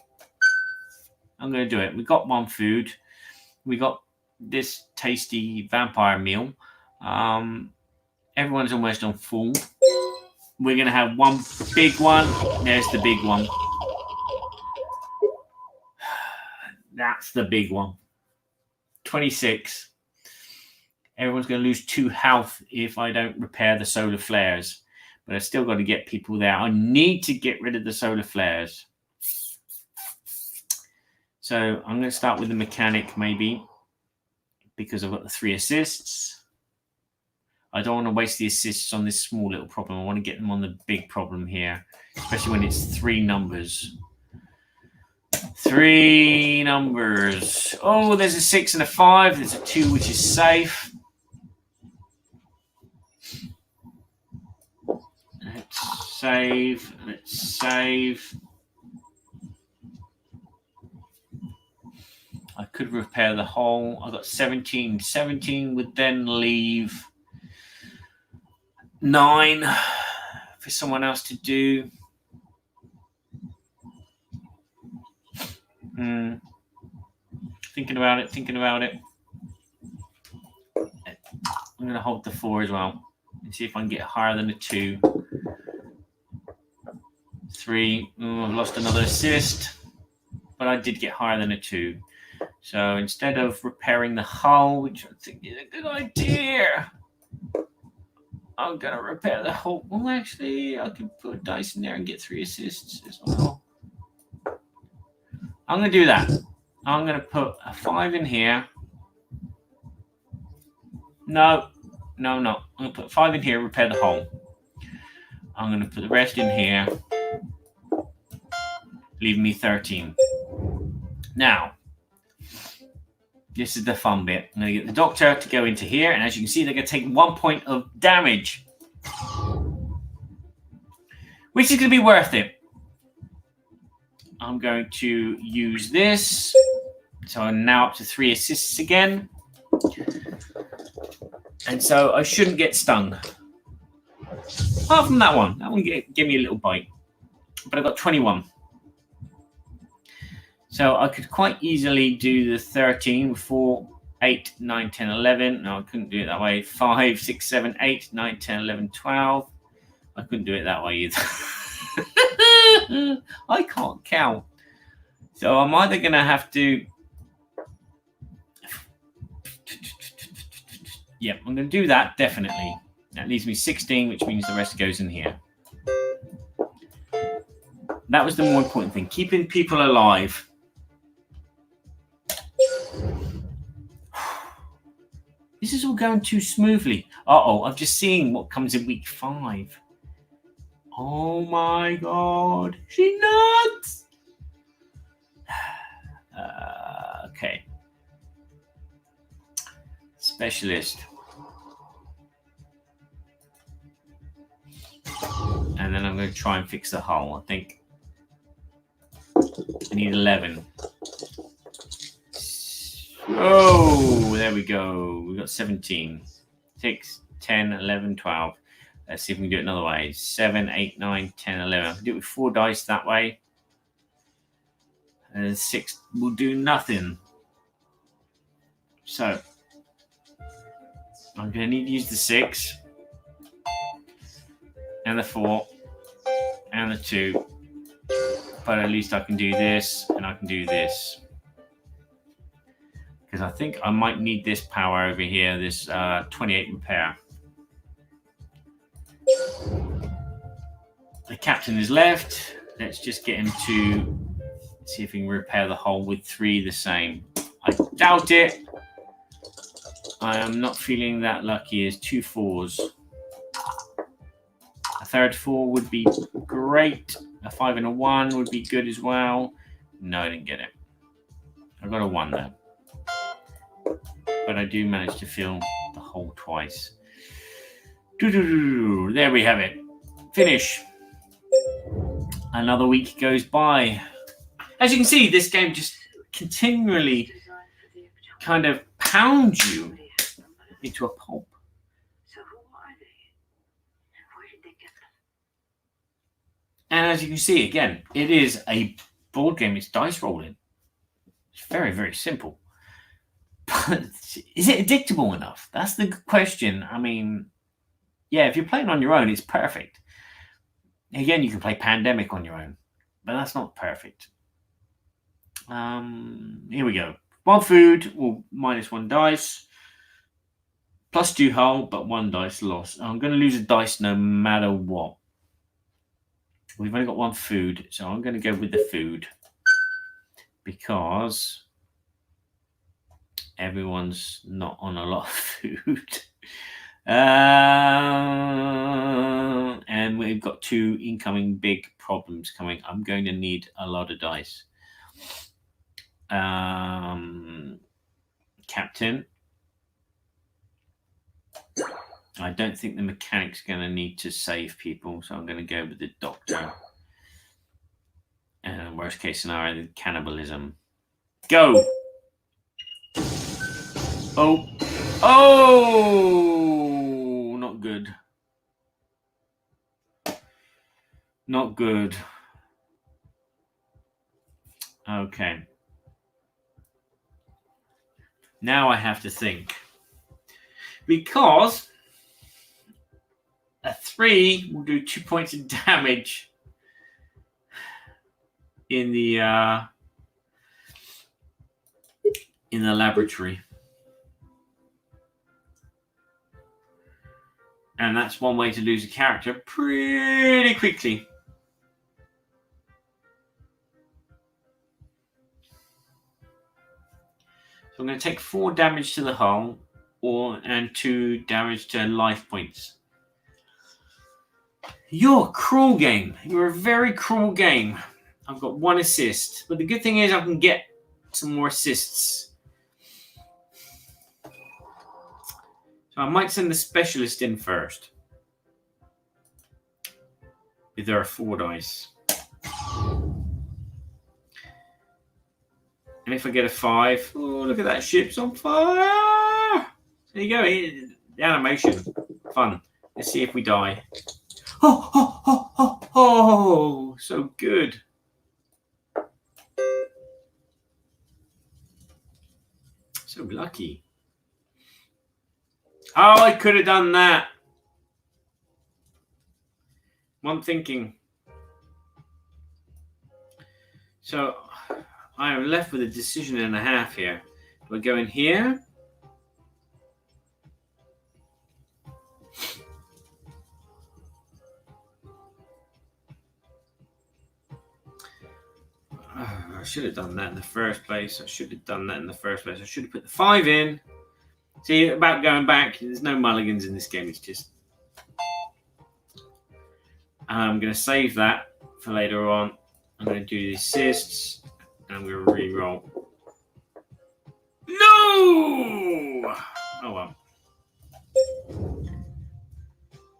to do it. We got 1 food. We got this tasty vampire meal. Everyone's almost on full. We're going to have 1 big one. There's the big one. That's the big one. 26. Everyone's going to lose 2 health if I don't repair the solar flares. But I've still got to get people there. I need to get rid of the solar flares. So I'm going to start with the mechanic maybe, because I've got the 3 assists. I don't want to waste the assists on this small little problem. I want to get them on the big problem here, especially when it's 3 numbers. 3 numbers. Oh, there's a 6 and a 5. There's a 2, which is safe. Let's save. Let's save. I could repair the hole. I got 17. 17 would then leave 9 for someone else to do. Thinking about it. I'm going to hold the 4 as well and see if I can get higher than a 2. 3. I've lost another assist, but I did get higher than a 2. So instead of repairing the hull, which I think is a good idea, I'm going to repair the hull. Well, actually, I can put a dice in there and get 3 assists as well. I'm going to do that. I'm going to put a 5 in here. No. I'm going to put 5 in here, repair the hull. I'm going to put the rest in here, leaving me 13. Now, this is the fun bit. I'm going to get the doctor to go into here, and as you can see, they're going to take 1 point of damage, which is going to be worth it. I'm going to use this. So I'm now up to 3 assists again. And so I shouldn't get stung. Apart from that one. That one gave me a little bite. But I got 21. So I could quite easily do the 13 with 4, 8, 9, 10, 11. No, I couldn't do it that way. 5, 6, 7, 8, 9, 10, 11, 12. I couldn't do it that way either. I can't count. So I'm either going to have to... Yeah, I'm going to do that, definitely. That leaves me 16, which means the rest goes in here. That was the more important thing, keeping people alive. This is all going too smoothly. Uh-oh, I've just seen what comes in week 5. Oh my God, she nuts! Okay. Specialist. And then I'm going to try and fix the hull. I think I need 11. Oh, there we go. We got 17. 6, 10, 11, 12. Let's see if we can do it another way. 7, 8, 9, 10, 11. I can do it with 4 dice that way. And 6 will do nothing. So I'm going to need to use the 6 and the 4 and the 2. But at least I can do this and I can do this. Because I think I might need this power over here, this 28 repair. The captain is left. Let's just get him to see if we can repair the hull with 3 the same. I doubt it. I am not feeling that lucky. As 2 4s. A third 4 would be great. A 5 and a 1 would be good as well. No, I didn't get it. I got a 1 there. But I do manage to fill the hole twice. There we have it. Finish. Another week goes by. As you can see, this game just continually kind of pounds you into a pulp. So who are they? And where did they get them? And as you can see, again, it is a board game. It's dice rolling. It's very, very simple. But is it addictable enough? That's the question. I mean, yeah, if you're playing on your own, it's perfect. Again, you can play Pandemic on your own, but that's not perfect. Here we go. 1 food, or minus 1 dice. Plus 2 hull, but 1 dice loss. I'm going to lose a dice no matter what. We've only got 1 food, so I'm going to go with the food. Because everyone's not on a lot of food. And we've got 2 incoming big problems coming. I'm going to need a lot of dice. Captain. I don't think the mechanic's going to need to save people, so I'm going to go with the doctor. And worst case scenario, the cannibalism. Go! Oh! Oh! Not good. Not good. Okay. Now I have to think. Because a 3 will do 2 points of damage in the laboratory. And that's one way to lose a character pretty quickly. So I'm going to take 4 damage to the hull and 2 damage to life points. You're a cruel game. You're a very cruel game. I've got 1 assist. But the good thing is I can get some more assists. So I might send the specialist in first. With their 4 dice. And if I get a 5, oh, look at that, ship's on fire. There you go. The animation. Fun. Let's see if we die. Oh, oh, oh, oh, oh. So good. So lucky. Oh, I could have done that. One thinking. So I am left with a decision and a half here. Do I go in here? I should have done that in the first place. I should have put the 5 in. See, about going back, there's no mulligans in this game. It's just... I'm going to save that for later on. I'm going to do the assists. And I'm going to re-roll. No! Oh, well.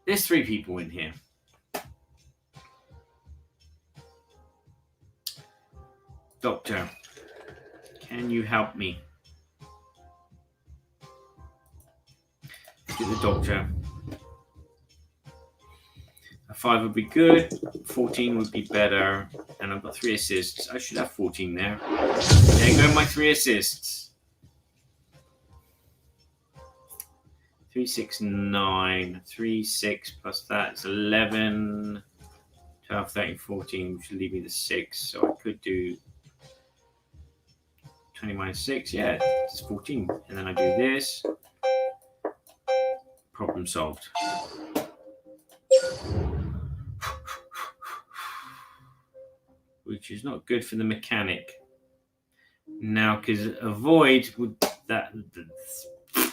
There's 3 people in here. Doctor, can you help me? Let's get the doctor. A 5 would be good. 14 would be better. And I've got 3 assists. I should have 14 there. There go my 3 assists. 3, 6, 9. 3, 6 plus that is 11. 12, 13, 14, which will leave me the 6. So I could do 20 minus 6, yeah, it's 14. And then I do this. Problem solved. Which is not good for the mechanic. Now, because a void would that, but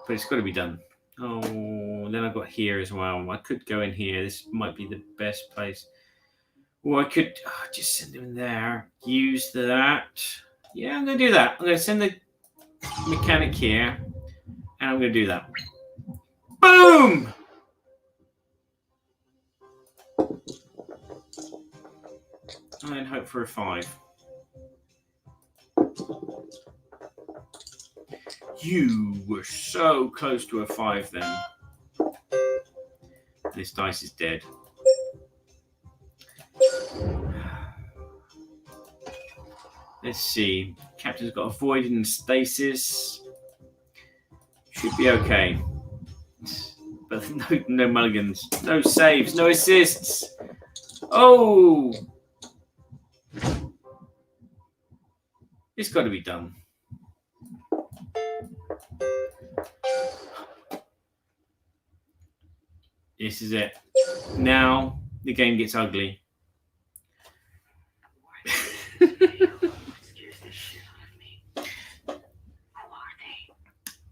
it's got to be done. Oh, then I've got here as well. I could go in here. This might be the best place. Or I could just send him there. Use that. Yeah, I'm going to do that. I'm going to send the mechanic here. And I'm going to do that. Boom! And then hope for a 5. You were so close to a 5 then. This dice is dead. Let's see. Captain's got a void and stasis. Should be okay. But no mulligans. No saves. No assists. Oh! It's got to be done. This is it. Now the game gets ugly.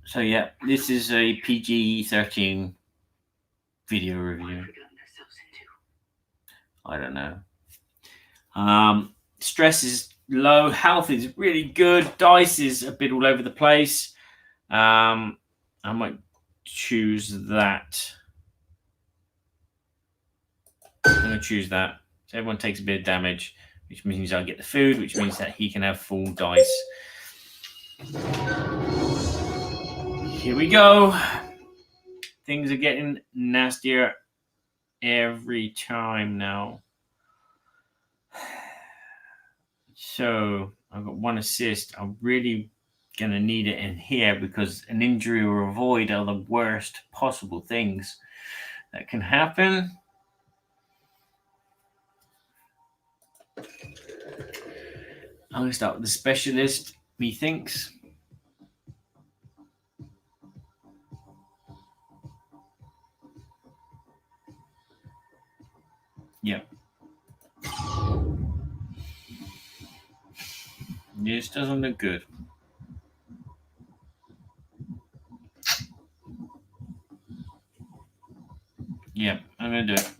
So yeah, this is a PG-13 video review. I don't know. Stress is low. Health is really good. Dice is a bit all over the place. I might choose that. I'm going to choose that. So everyone takes a bit of damage, which means I get the food, which means that he can have full dice. Here we go. Things are getting nastier every time now. So I've got 1 assist. I'm really going to need it in here because an injury or a void are the worst possible things that can happen. I'm going to start with the specialist, methinks. Yep. This doesn't look good. Yep, I'm going to do it.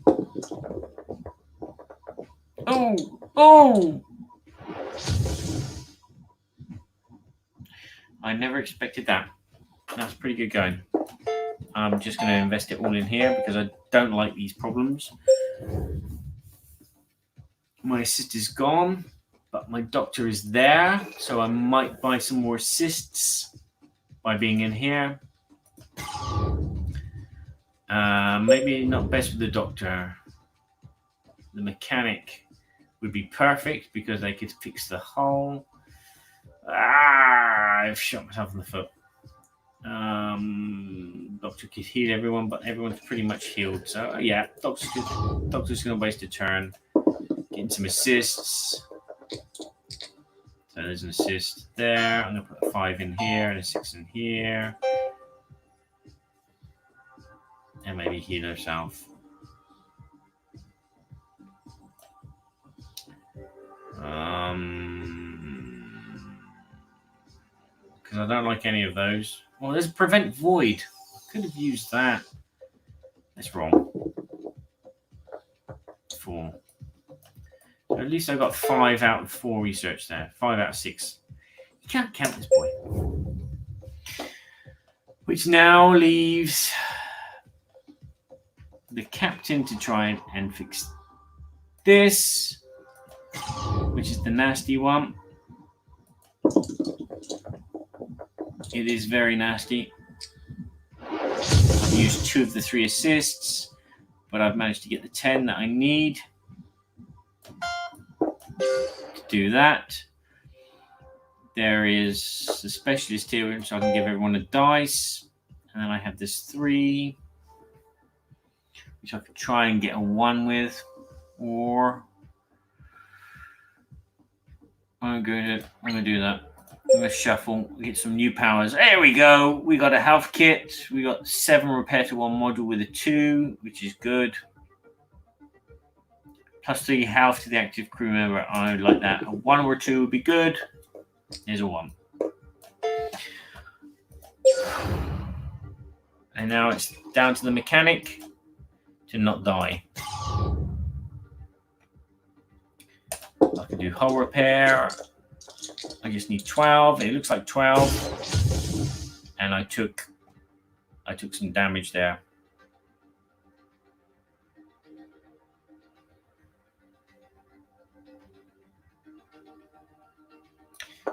Oh! I never expected that. That's pretty good going. I'm just going to invest it all in here because I don't like these problems. My assist is gone, but my doctor is there, so I might buy some more assists by being in here. Maybe not best with the doctor. The mechanic would be perfect because they could fix the hull. I've shot myself in the foot. Doctor could heal everyone, but everyone's pretty much healed. So yeah, doctor's going to waste a turn. Getting some assists. So there's an assist there. I'm going to put a 5 in here and a 6 in here. And maybe heal herself. Because I don't like any of those. Well, there's a prevent void. I could have used that. That's wrong. 4. So at least I got 5 out of 4 research there. 5 out of 6. You can't count this boy. Which now leaves the captain to try and fix this, which is the nasty one. It is very nasty. I've used 2 of the 3 assists, but I've managed to get the 10 that I need to do that. There is a specialist here, so I can give everyone a dice. And then I have this 3, which I could try and get a 1 with, or I'm going to do that. I'm going to shuffle, get some new powers. There we go. We got a health kit. We got 7 repair to 1 module with a 2, which is good. Plus 3 health to the active crew member. I like that. A 1 or 2 would be good. Here's a 1. And now it's down to the mechanic to not die. I can do hull repair. I just need 12. It looks like 12. And I took some damage there.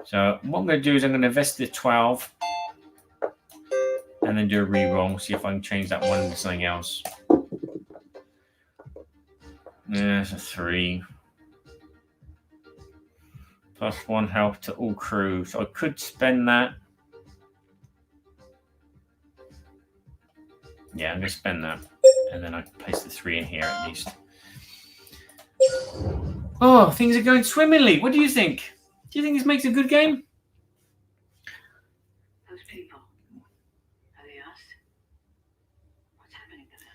So what I'm going to do is I'm going to invest the 12 and then do a reroll, see if I can change that 1 into something else. There's a 3. Plus 1 health to all crew. So I could spend that. Yeah, I'm going to spend that. And then I can place the 3 in here at least. Oh, things are going swimmingly. What do you think? Do you think this makes a good game? Those people, are they us? What's happening to them?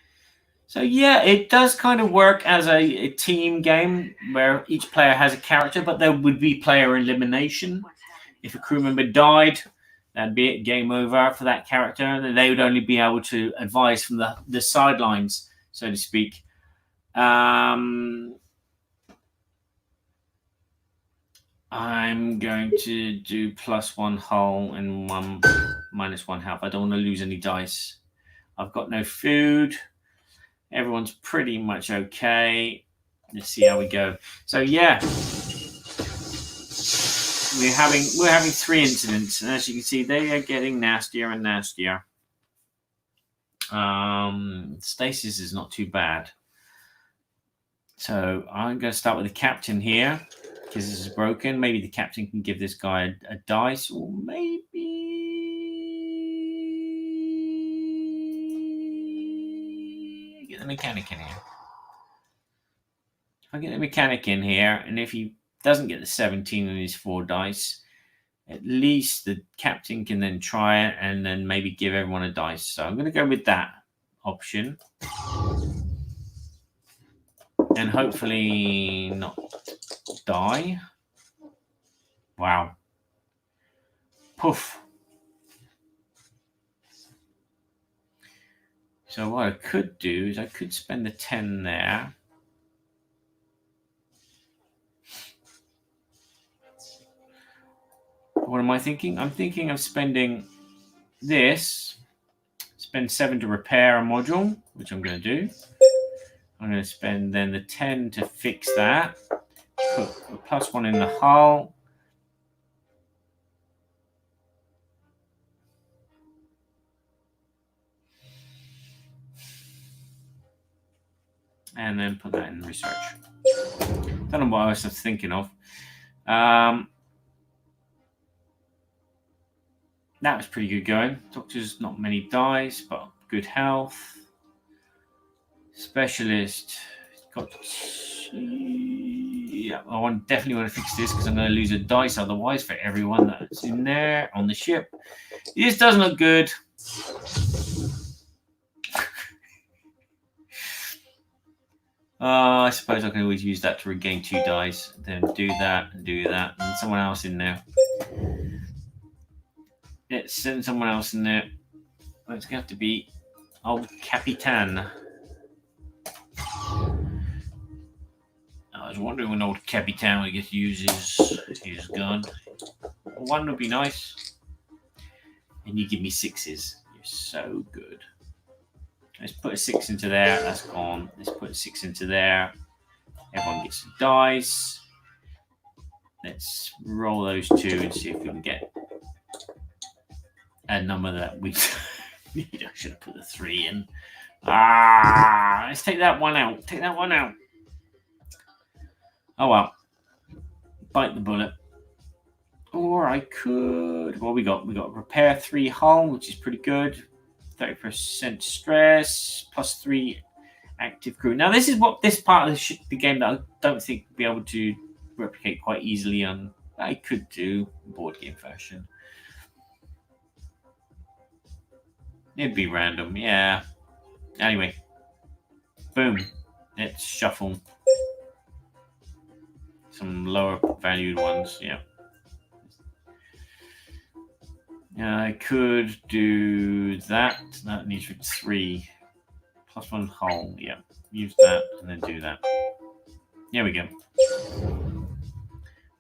So yeah, it does kind of work as a team game where each player has a character, but there would be player elimination. If a crew member died, that'd be it, game over for that character. And they would only be able to advise from the sidelines, so to speak. I'm going to do +1 hull and -1 health. I don't want to lose any dice. I've got no food. Everyone's pretty much okay. Let's see how we go. So yeah, we're having 3 incidents, and as you can see, they are getting nastier and nastier. Stasis is not too bad. So I'm going to start with the captain here, because this is broken. Maybe the captain can give this guy a dice, or maybe get the mechanic in here. If I get the mechanic in here, and if he doesn't get the 17 on his 4 dice, at least the captain can then try it and then maybe give everyone a dice. So I'm going to go with that option. And hopefully not die. Wow. Poof. So what I could do is I could spend the 10 there. What am I thinking? I'm thinking of spending this, spend 7 to repair a module, which I'm going to do. I'm going to spend then the 10 to fix that, put a +1 in the hull. And then put that in research. Don't know what I was thinking of. That was pretty good going. Doctor's not many dice, but good health. Specialist got. Yeah, definitely want to fix this because I'm going to lose a dice otherwise for everyone that's in there on the ship. This doesn't look good. I suppose I can always use that to regain 2 dice. Then do that, and someone else in there. Let's send someone else in there. It's going to have to be old Capitan. I was wondering when old Capitan would get to use his gun. 1 would be nice. And you give me 6s. You're so good. Let's put a 6 into there. That's gone. Let's put a 6 into there. Everyone gets a dice. Let's roll those 2 and see if we can get a number that we need. I should have put the 3 in. Let's take that one out. Take that one out. Oh well. Bite the bullet. Or I could. Well, we got repair 3 hull, which is pretty good. 30% stress, +3 active crew. Now, this is what this part of the game that I don't think we'll be able to replicate quite easily on. I could do board game version. It'd be random, yeah. Anyway, boom. Let's shuffle some lower valued ones, yeah. I could do that. That needs 3. +1 hull, yeah. Use that and then do that. There we go.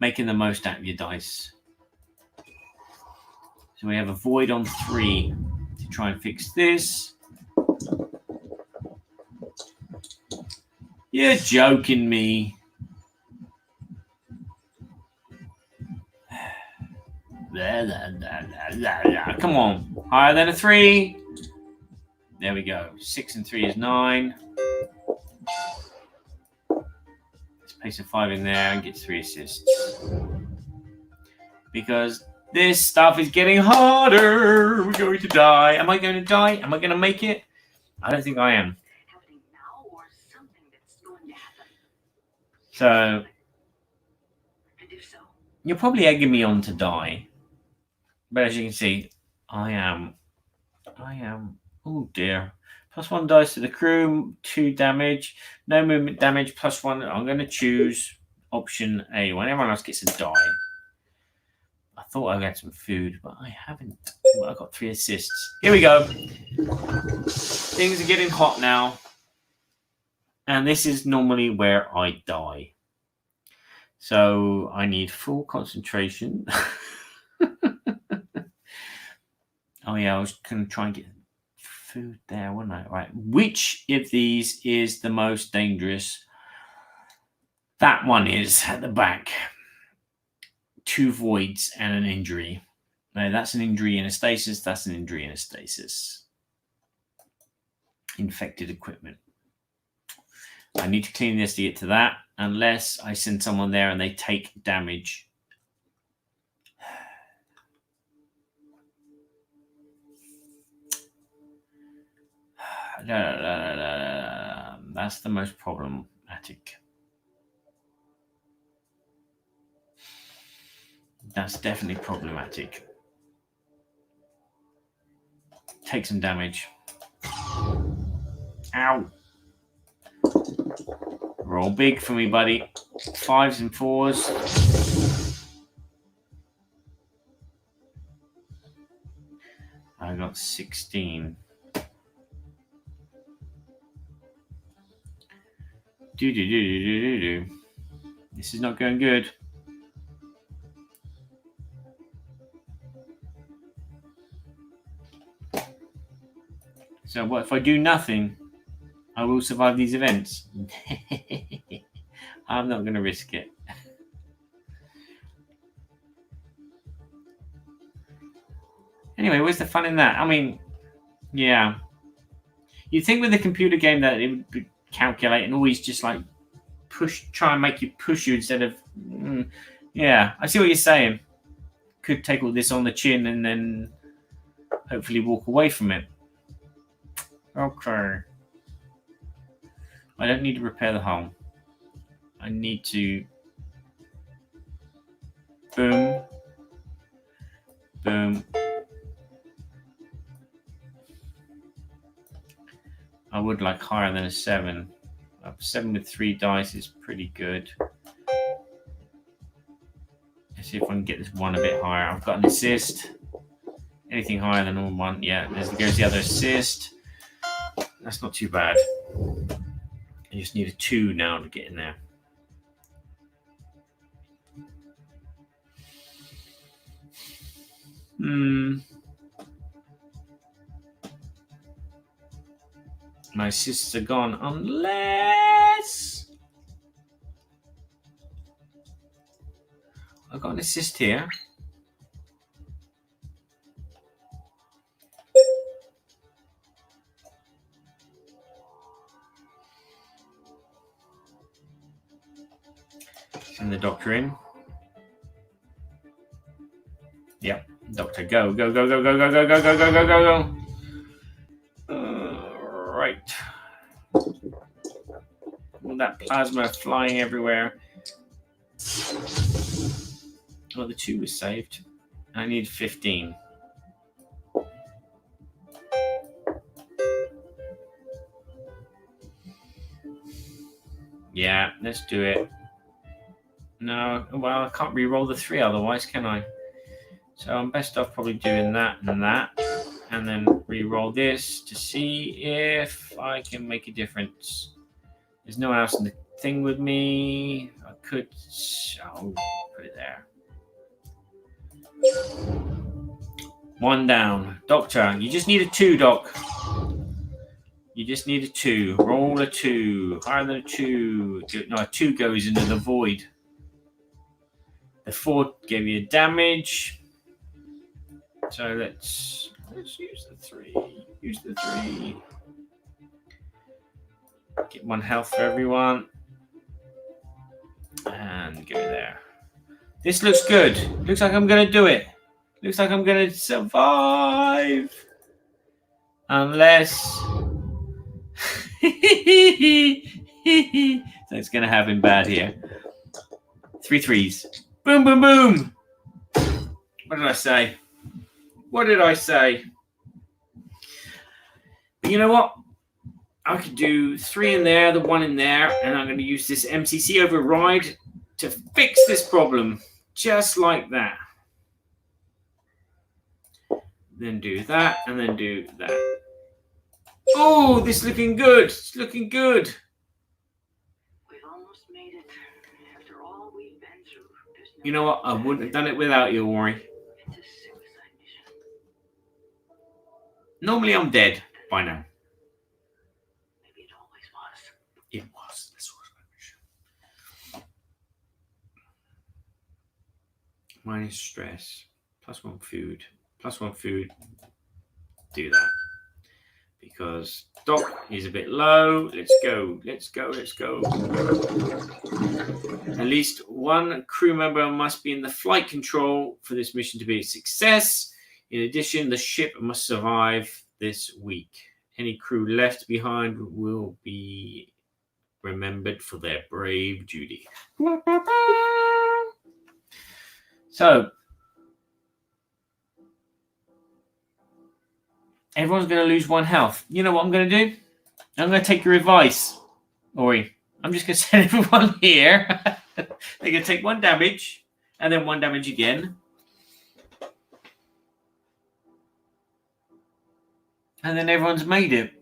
Making the most out of your dice. So we have a void on 3 to try and fix this. You're joking me. Come on. Higher than a 3. There we go. 6 and 3 is 9. Let's place a 5 in there and get 3 assists. Because this stuff is getting harder. We're going to die. Am I going to die? Am I going to make it? I don't think I am. So you're probably egging me on to die. But as you can see, I am. Oh dear. +1 dice to the crew, 2 damage, no movement damage, +1. I'm going to choose option A. When everyone else gets a die. I thought I had some food, but I haven't. Well, I got 3 assists. Here we go. Things are getting hot now. And this is normally where I die. So I need full concentration. Oh yeah, I was going to try and get food there, wasn't I? Right. Which of these is the most dangerous? That one is at the back. 2 voids and an injury. No, that's an injury in a stasis. That's an injury in a stasis. Infected equipment. I need to clean this to get to that, unless I send someone there and they take damage. That's the most problematic. That's definitely problematic. Take some damage. Ow. Roll big for me, buddy. 5s and 4s. I got 16. Do. This is not going good. So what if I do nothing? I will survive these events. I'm not going to risk it. Anyway, where's the fun in that? I mean, yeah. You'd think with a computer game that it would be calculate and always just like try and make you push you instead of... yeah, I see what you're saying. Could take all this on the chin and then hopefully walk away from it. Okay. I don't need to repair the hull. I need to... Boom. Boom. I would like higher than a 7. A 7 with 3 dice is pretty good. Let's see if I can get this one a bit higher. I've got an assist. Anything higher than all 1. Yeah, there's the other assist. That's not too bad. I just need a 2 now to get in there. My assists are gone unless I've got an assist here. Send the doctor in. Yep, doctor, go. Right. All that plasma flying everywhere. Oh, the 2 was saved. I need 15. Yeah, let's do it. No, well, I can't re-roll the 3 otherwise, can I? So I'm best off probably doing that and that. And then re-roll this to see if I can make a difference. There's no one else in the thing with me. I could... I'll put it there. 1 down. Doctor, you just need a 2, Doc. You just need a 2. Roll a 2. Higher than a 2. No, a 2 goes into the void. The 4 gave you damage. So let's use the 3. Use the 3. Get 1 health for everyone. And go there. This looks good. Looks like I'm going to do it. Looks like I'm going to survive. Unless... so it's going to happen bad here. 3 3s. Boom, boom, boom. What did I say? What did I say? But you know what? I could do 3 in there, the 1 in there, and I'm going to use this MCC override to fix this problem. Just like that. Then do that, and then do that. Oh, this is looking good. It's looking good. We've almost made it. After all we've been You know what? I wouldn't have done it without you, Ori. It's a suicide mission. Normally I'm dead by now. Maybe it always was. It was. This was minus stress. +1 food. +1 food. Do that. Because Doc is a bit low. Let's go. Let's go. Let's go. At least one crew member must be in the flight control for this mission to be a success. In addition, the ship must survive this week. Any crew left behind will be remembered for their brave duty. So, everyone's going to lose 1 health. You know what I'm going to do? I'm going to take your advice, Ori. I'm just going to send everyone here. They're going to take 1 damage, and then 1 damage again. And then everyone's made it.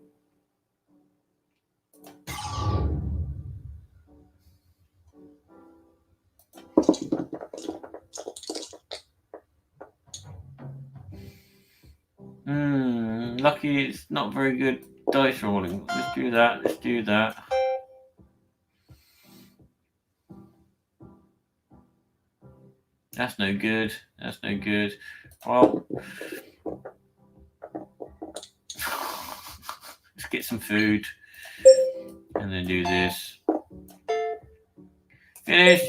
Lucky it's not very good dice rolling. Let's do that. Let's do that. That's no good. That's no good. Well, let's get some food. And then do this. Finish.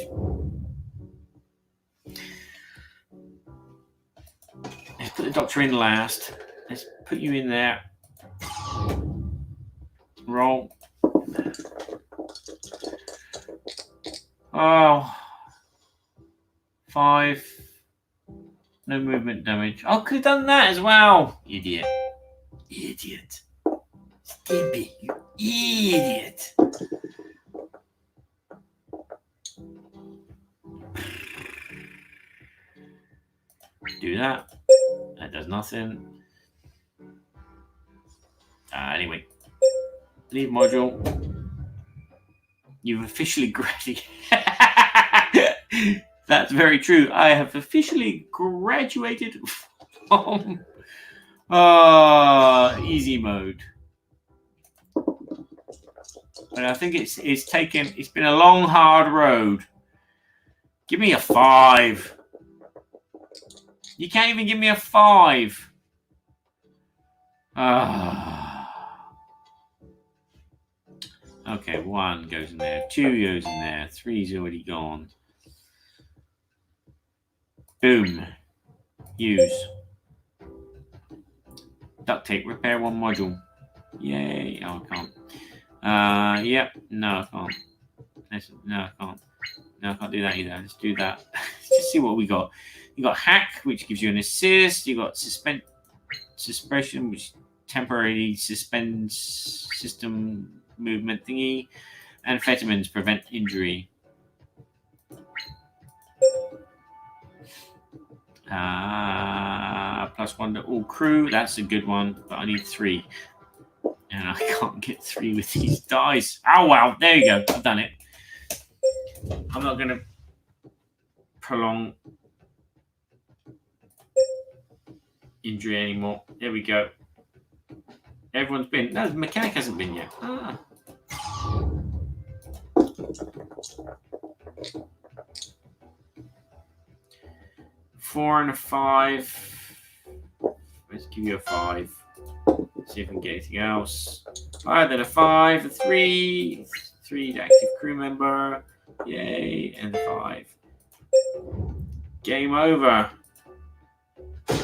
Let's put the doctor in last. Let's put you in there. Roll. Oh. 5. No movement damage. I could have done that as well. Idiot. Idiot. Skippy, you idiot. Do that. That does nothing. Anyway. Leave module. You've officially graduated. That's very true. I have officially graduated from easy mode. But I think it's been a long, hard road. Give me a 5. You can't even give me a 5. Okay, 1 goes in there. 2 goes in there. 3's already gone. Boom. Use. Duct tape. Repair 1 module. Yay. Oh, I can't. Yep. No, I can't. No, I can't. No, I can't do that either. Let's do that. Let's just see what we got. You got hack, which gives you an assist. You got suspension, which temporarily suspends system movement thingy. Amphetamines prevent injury. +1 to all crew. That's a good one, but I need 3. And I can't get 3 with these dice. Oh, wow. There you go. I've done it. I'm not going to prolong injury anymore. There we go. Everyone's been. No, the mechanic hasn't been yet. 4 and a 5. Let's give you a 5. See if we can get anything else. 5, then a 5, a 3. 3 active crew member. Yay, and 5. Game over. There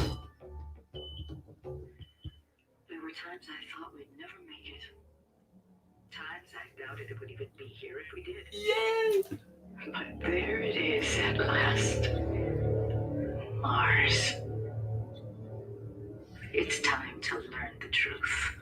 were times I thought we'd never make it. Times I doubted it would even be here if we did. Yay! But there it is at last. Mars. It's time to learn the truth.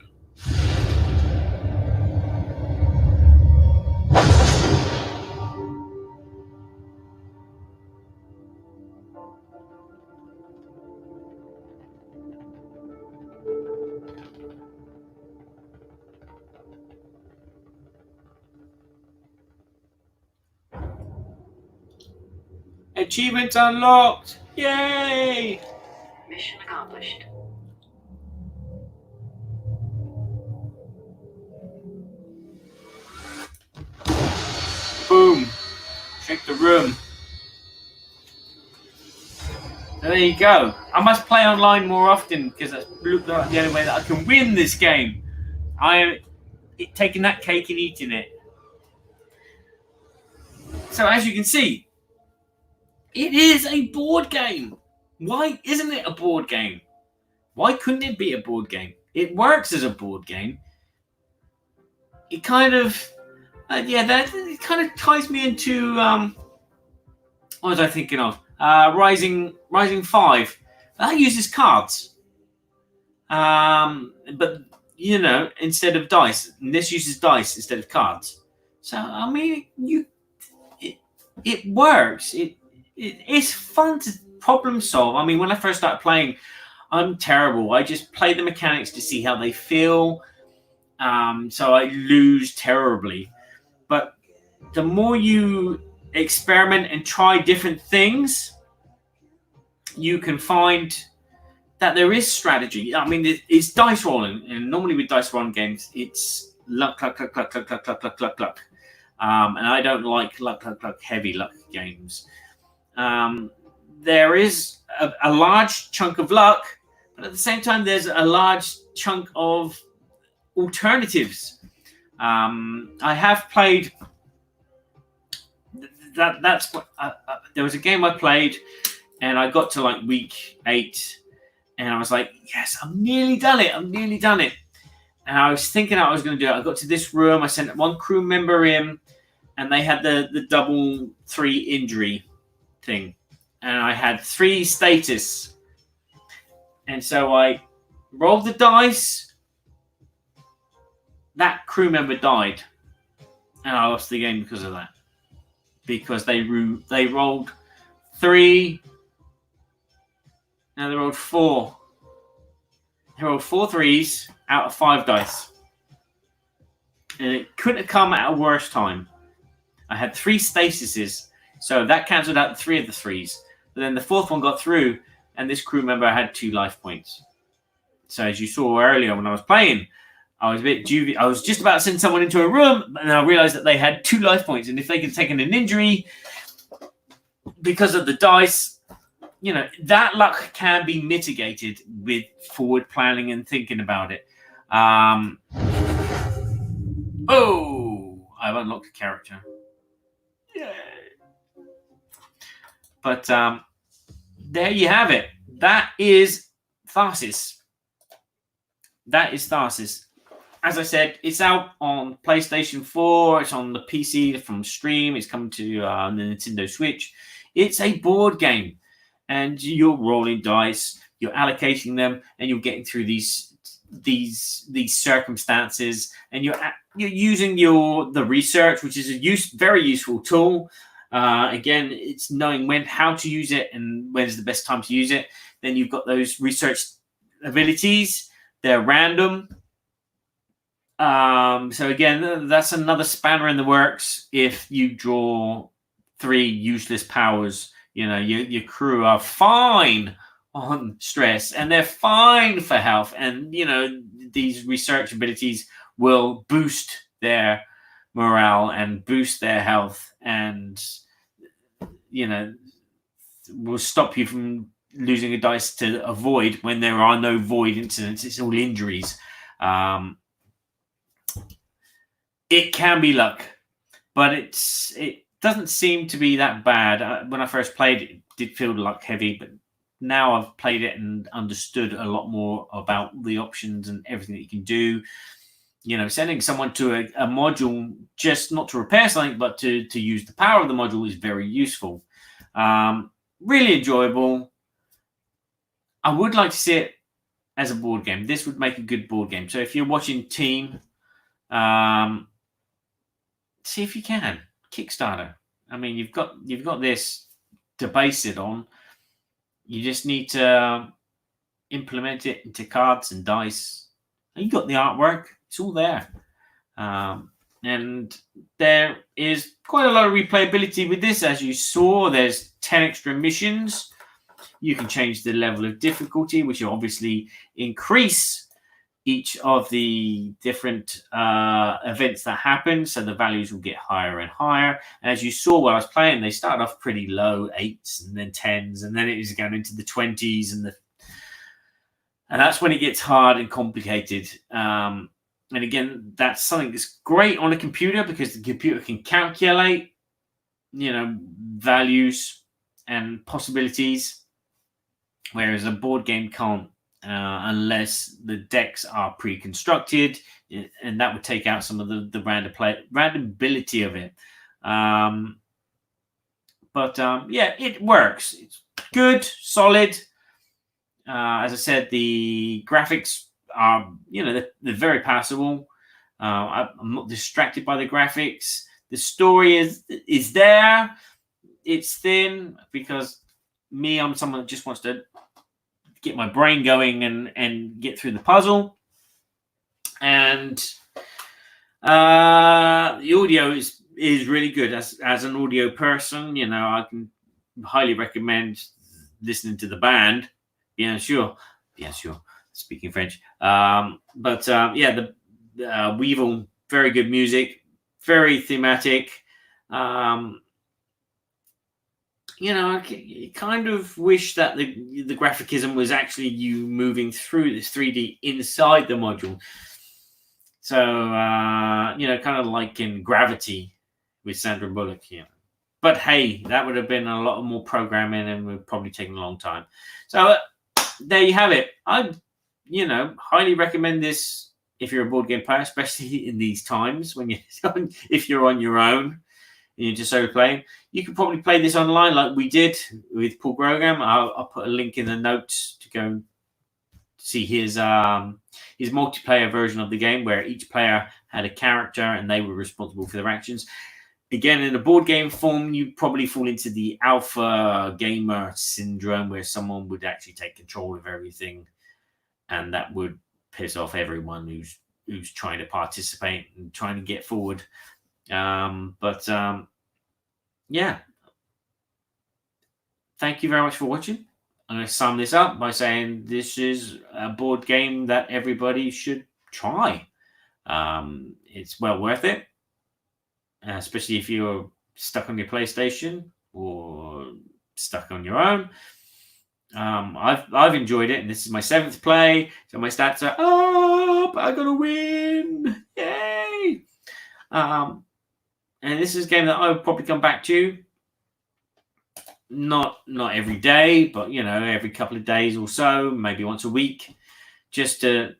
Achievements unlocked! Yay! Mission accomplished. Boom! Shake the room. So there you go. I must play online more often because that's the only way that I can win this game. I am taking that cake and eating it. So as you can see, it is a board game. Why isn't it a board game? Why couldn't it be a board game? It works as a board game. It kind of, that it kind of ties me into what was I thinking of? Rising 5. That uses cards, but instead of dice, and this uses dice instead of cards. So I mean, it works. It's fun to problem solve. I mean, when I first started playing, I'm terrible. I just play the mechanics to see how they feel. So I lose terribly. But the more you experiment and try different things, you can find that there is strategy. I mean, it's dice rolling, and normally with dice rolling games, it's luck, luck, luck, luck, luck, luck, luck, luck, luck, luck. And I don't like luck, luck, luck, heavy luck games. There is a large chunk of luck, but at the same time, there's a large chunk of alternatives. I have played. That's what there was a game I played, and I got to like week 8, and I was like, "Yes, I'm nearly done it. And I was thinking I was going to do it. I got to this room. I sent one crew member in, and they had the double 3 injury thing, and I had 3 status, and so I rolled the dice. That crew member died, and I lost the game because of that. Because they rolled 3. Now they rolled 4. They rolled 4 3s out of 5 dice, and it couldn't have come at a worse time. I had 3 stasises, so that cancelled out 3 of the 3s. But then the 4th one got through, and this crew member had 2 life points. So as you saw earlier when I was playing, I was a bit dubious. I was just about to send someone into a room, and I realized that they had 2 life points. And if they could take an injury because of the dice, that luck can be mitigated with forward planning and thinking about it. I've unlocked a character. Yay. But there you have it. That is Tharsis. As I said, it's out on PlayStation 4. It's on the PC from Steam. It's coming to the Nintendo Switch. It's a board game, and you're rolling dice. You're allocating them, and you're getting through these circumstances, and you're using the research, which is a very useful tool. Again, it's knowing how to use it and when's the best time to use it. Then you've got those research abilities. They're random. So again, that's another spanner in the works. If you draw 3 useless powers, your crew are fine on stress, and they're fine for health. And these research abilities will boost their morale and boost their health, and will stop you from losing a dice to avoid when there are no void incidents. It's all injuries. It can be luck, but it doesn't seem to be that bad. When I first played it did feel luck heavy, but now I've played it and understood a lot more about the options and everything that you can do. Sending someone to a module just not to repair something, but to use the power of the module is very useful. Really enjoyable. I would like to see it as a board game. This would make a good board game. So if you're watching Team, see if you can Kickstarter. I mean, you've got this to base it on. You just need to implement it into cards and dice. And you've got the artwork. It's all there. And And there is quite a lot of replayability with this. As you saw, there's 10 extra missions. You can change the level of difficulty, which will obviously increase each of the different events that happen. So the values will get higher and higher. And as you saw while I was playing, they started off pretty low, 8s and then 10s, and then it was going into the 20s. And that's when it gets hard and complicated. And again, that's something that's great on a computer because the computer can calculate, values and possibilities, whereas a board game can't, unless the decks are pre-constructed, and that would take out some of the randomability of it. But it works. It's good, solid. As I said, the graphics are, they're very passable. I'm not distracted by the graphics. The story is there. It's thin because I'm someone that just wants to get my brain going and get through the puzzle. And the audio is really good. As an audio person, I can highly recommend listening to the band. Bien sûr. Speaking French. The Weevil, very good music, very thematic. I kind of wish that the graphicism was actually you moving through this 3D inside the module. So, kind of like in Gravity with Sandra Bullock. But hey, that would have been a lot more programming and would probably taken a long time. So there you have it. I, highly recommend this if you're a board game player, especially in these times when if you're on your own and you're just solo playing. You could probably play this online like we did with Paul Grogram. I'll put a link in the notes to go see his multiplayer version of the game where each player had a character and they were responsible for their actions. Again, in a board game form, you probably fall into the alpha gamer syndrome where someone would actually take control of everything, and that would piss off everyone who's trying to participate and trying to get forward. Thank you very much for watching. I'm going to sum this up by saying this is a board game that everybody should try. It's well worth it. Especially if you're stuck on your PlayStation or stuck on your own. I've enjoyed it, and this is my 7th play, so my stats are up. I gotta win! Yay! And this is a game that I would probably come back to. Not every day, but every couple of days or so, maybe once a week, just to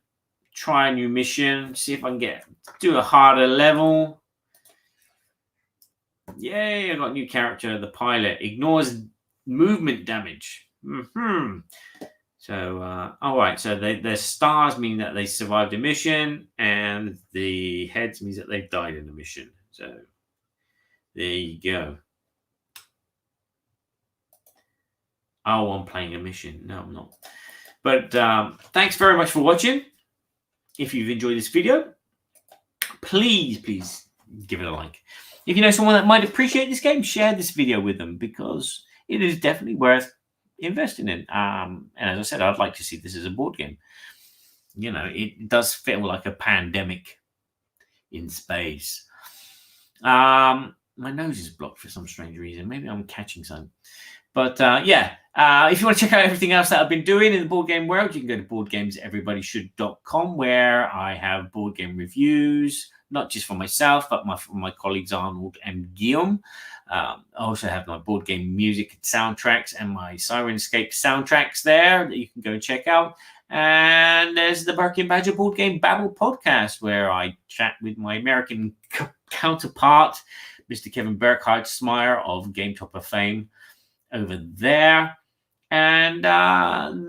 try a new mission, see if I can do a harder level. Yay, I got a new character, the pilot. Ignores movement damage. So, all right. So their stars mean that they survived a mission, and the heads means that they've died in the mission. So there you go. Oh, I'm playing a mission. No, I'm not. But thanks very much for watching. If you've enjoyed this video, please give it a like. If you know someone that might appreciate this game, share this video with them because it is definitely worth investing in. And as I said, I'd like to see this as a board game. It does feel like a pandemic in space. My nose is blocked for some strange reason. Maybe I'm catching some. But if you want to check out everything else that I've been doing in the board game world, you can go to boardgameseverybodyshould.com where I have board game reviews, not just for myself, but for my colleagues Arnold and Guillaume. I also have my board game music and soundtracks and my Sirenscape soundtracks there that you can go and check out. And there's the Birkin Badger Board Game Babble podcast where I chat with my American counterpart, Mr. Kevin Burkhardt-Smyer of Game Topper fame over there. And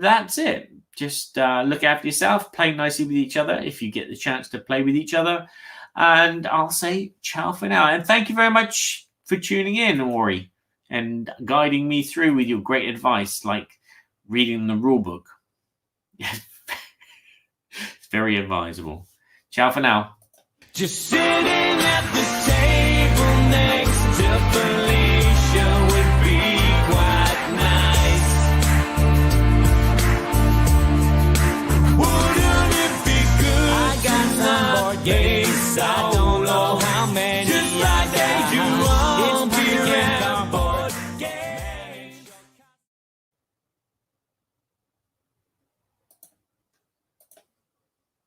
that's it. Just look after yourself, play nicely with each other if you get the chance to play with each other. And I'll say ciao for now. And thank you very much for tuning in, Ori, and guiding me through with your great advice, like reading the rule book. It's very advisable. Ciao for now. Just sitting at the table next to Felicia would be quite nice. Wouldn't it be good? I got some board games.